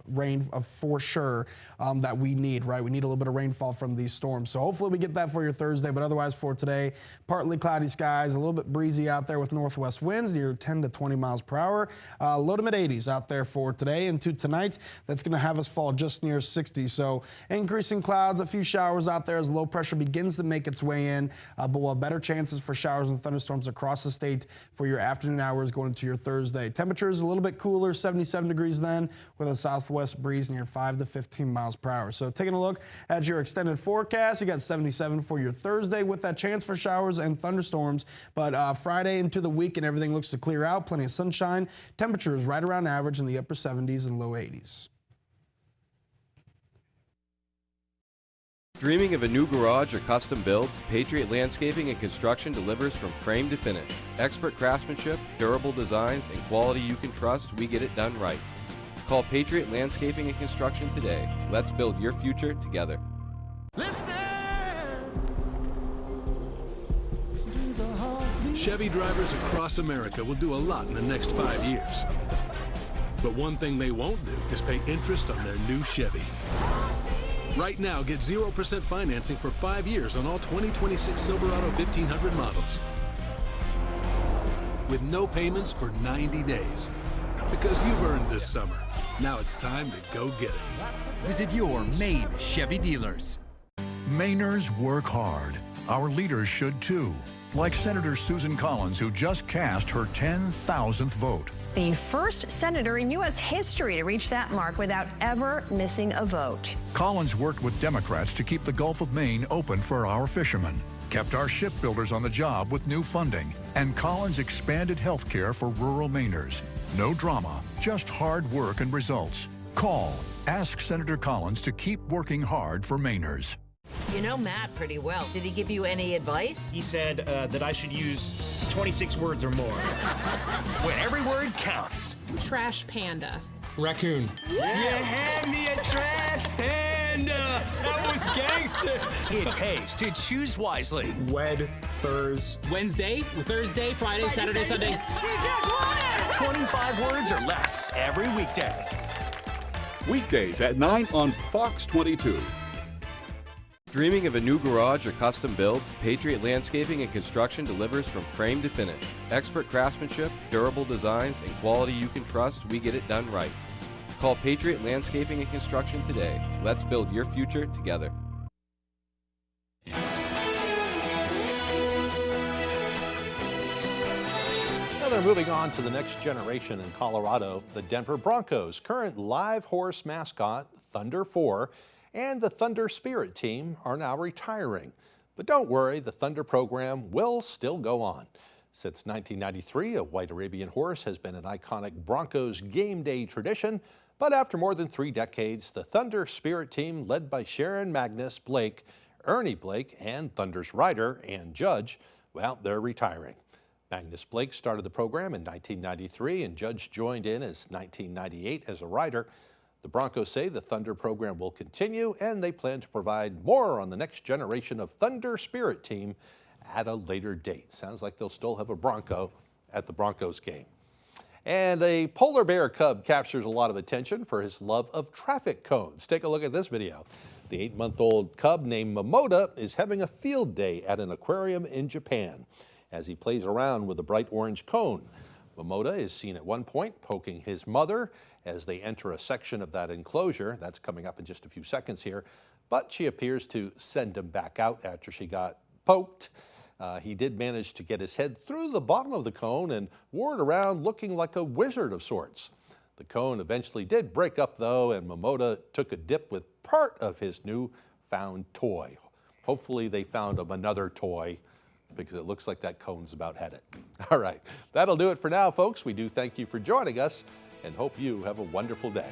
rain for sure that we need, right? We need a little bit of rainfall from these storms. So hopefully we get that for your Thursday, but otherwise for today, partly cloudy skies, a little bit breezy out there with northwest winds near 10 to 20 miles per hour. Low to mid 80s out there for today. And to tonight, that's going to have us fall just near 60. So increasing clouds, a few showers out there as low pressure begins to make its way in, but we'll have better chances for showers and thunderstorms across the state for your afternoon hours going into your Thursday. Temperatures a little bit cooler, 77 degrees then, with a southwest breeze near 5 to 15 miles per hour. So taking a look at your extended forecast, you got 77 for your Thursday with that chance for showers and thunderstorms, but Friday into the week and everything looks to clear out, plenty of sunshine. Temperatures right around average in the upper 70s and low 80s. Dreaming of a new garage or custom build? Patriot Landscaping and Construction delivers from frame to finish. Expert craftsmanship, durable designs, and quality you can trust, we get it done right. Call Patriot Landscaping and Construction today. Let's build your future together. Chevy drivers across America will do a lot in the next 5 years. But one thing they won't do is pay interest on their new Chevy. Right now, get 0% financing for 5 years on all 2026 Silverado 1500 models. With no payments for 90 days. Because you've earned this summer. Now it's time to go get it. Visit your Maine Chevy dealers. Mainers work hard. Our leaders should too. Like Senator Susan Collins, who just cast her 10,000th vote. The first senator in U.S. history to reach that mark without ever missing a vote. Collins worked with Democrats to keep the Gulf of Maine open for our fishermen, kept our shipbuilders on the job with new funding, and Collins expanded health care for rural Mainers. No drama, just hard work and results. Call. Ask Senator Collins to keep working hard for Mainers. You know Matt pretty well. Did he give you any advice? He said that I should use 26 words or more. When every word counts. Trash panda. Raccoon. You hand me a trash panda. That was gangster. It pays to choose wisely. Wed, Thurs. Wednesday, Thursday, Friday, Saturday, Sunday. You just won it! 25 words or less every weekday. Weekdays at 9 on Fox 22. Dreaming of a new garage or custom build? Patriot Landscaping and Construction delivers from frame to finish. Expert craftsmanship, durable designs, and quality you can trust, we get it done right. Call Patriot Landscaping and Construction today. Let's build your future together. Now they're moving on to the next generation in Colorado. The Denver Broncos' current live horse mascot, Thunder 4, and the Thunder Spirit team are now retiring. But don't worry, the Thunder program will still go on. Since 1993, a white Arabian horse has been an iconic Broncos game day tradition. But after more than 3 decades, the Thunder Spirit team, led by Sharon Magnus Blake, Ernie Blake, and Thunder's rider and judge, well, they're retiring. Magnus Blake started the program in 1993, and Judge joined in as 1998 as a rider. The Broncos say the Thunder program will continue, and they plan to provide more on the next generation of Thunder Spirit team at a later date. Sounds like they'll still have a Bronco at the Broncos game. And a polar bear cub captures a lot of attention for his love of traffic cones. Take a look at this video. The 8-month-old cub named Momoda is having a field day at an aquarium in Japan as he plays around with a bright orange cone. Momoda is seen at one point poking his mother as they enter a section of that enclosure. That's coming up in just a few seconds here. But she appears to send him back out after she got poked. He did manage to get his head through the bottom of the cone and wore it around looking like a wizard of sorts. The cone eventually did break up though, and Momoda took a dip with part of his newfound toy. Hopefully they found him another toy, because it looks like that cone's about had it. All right, that'll do it for now, folks. We do thank you for joining us and hope you have a wonderful day.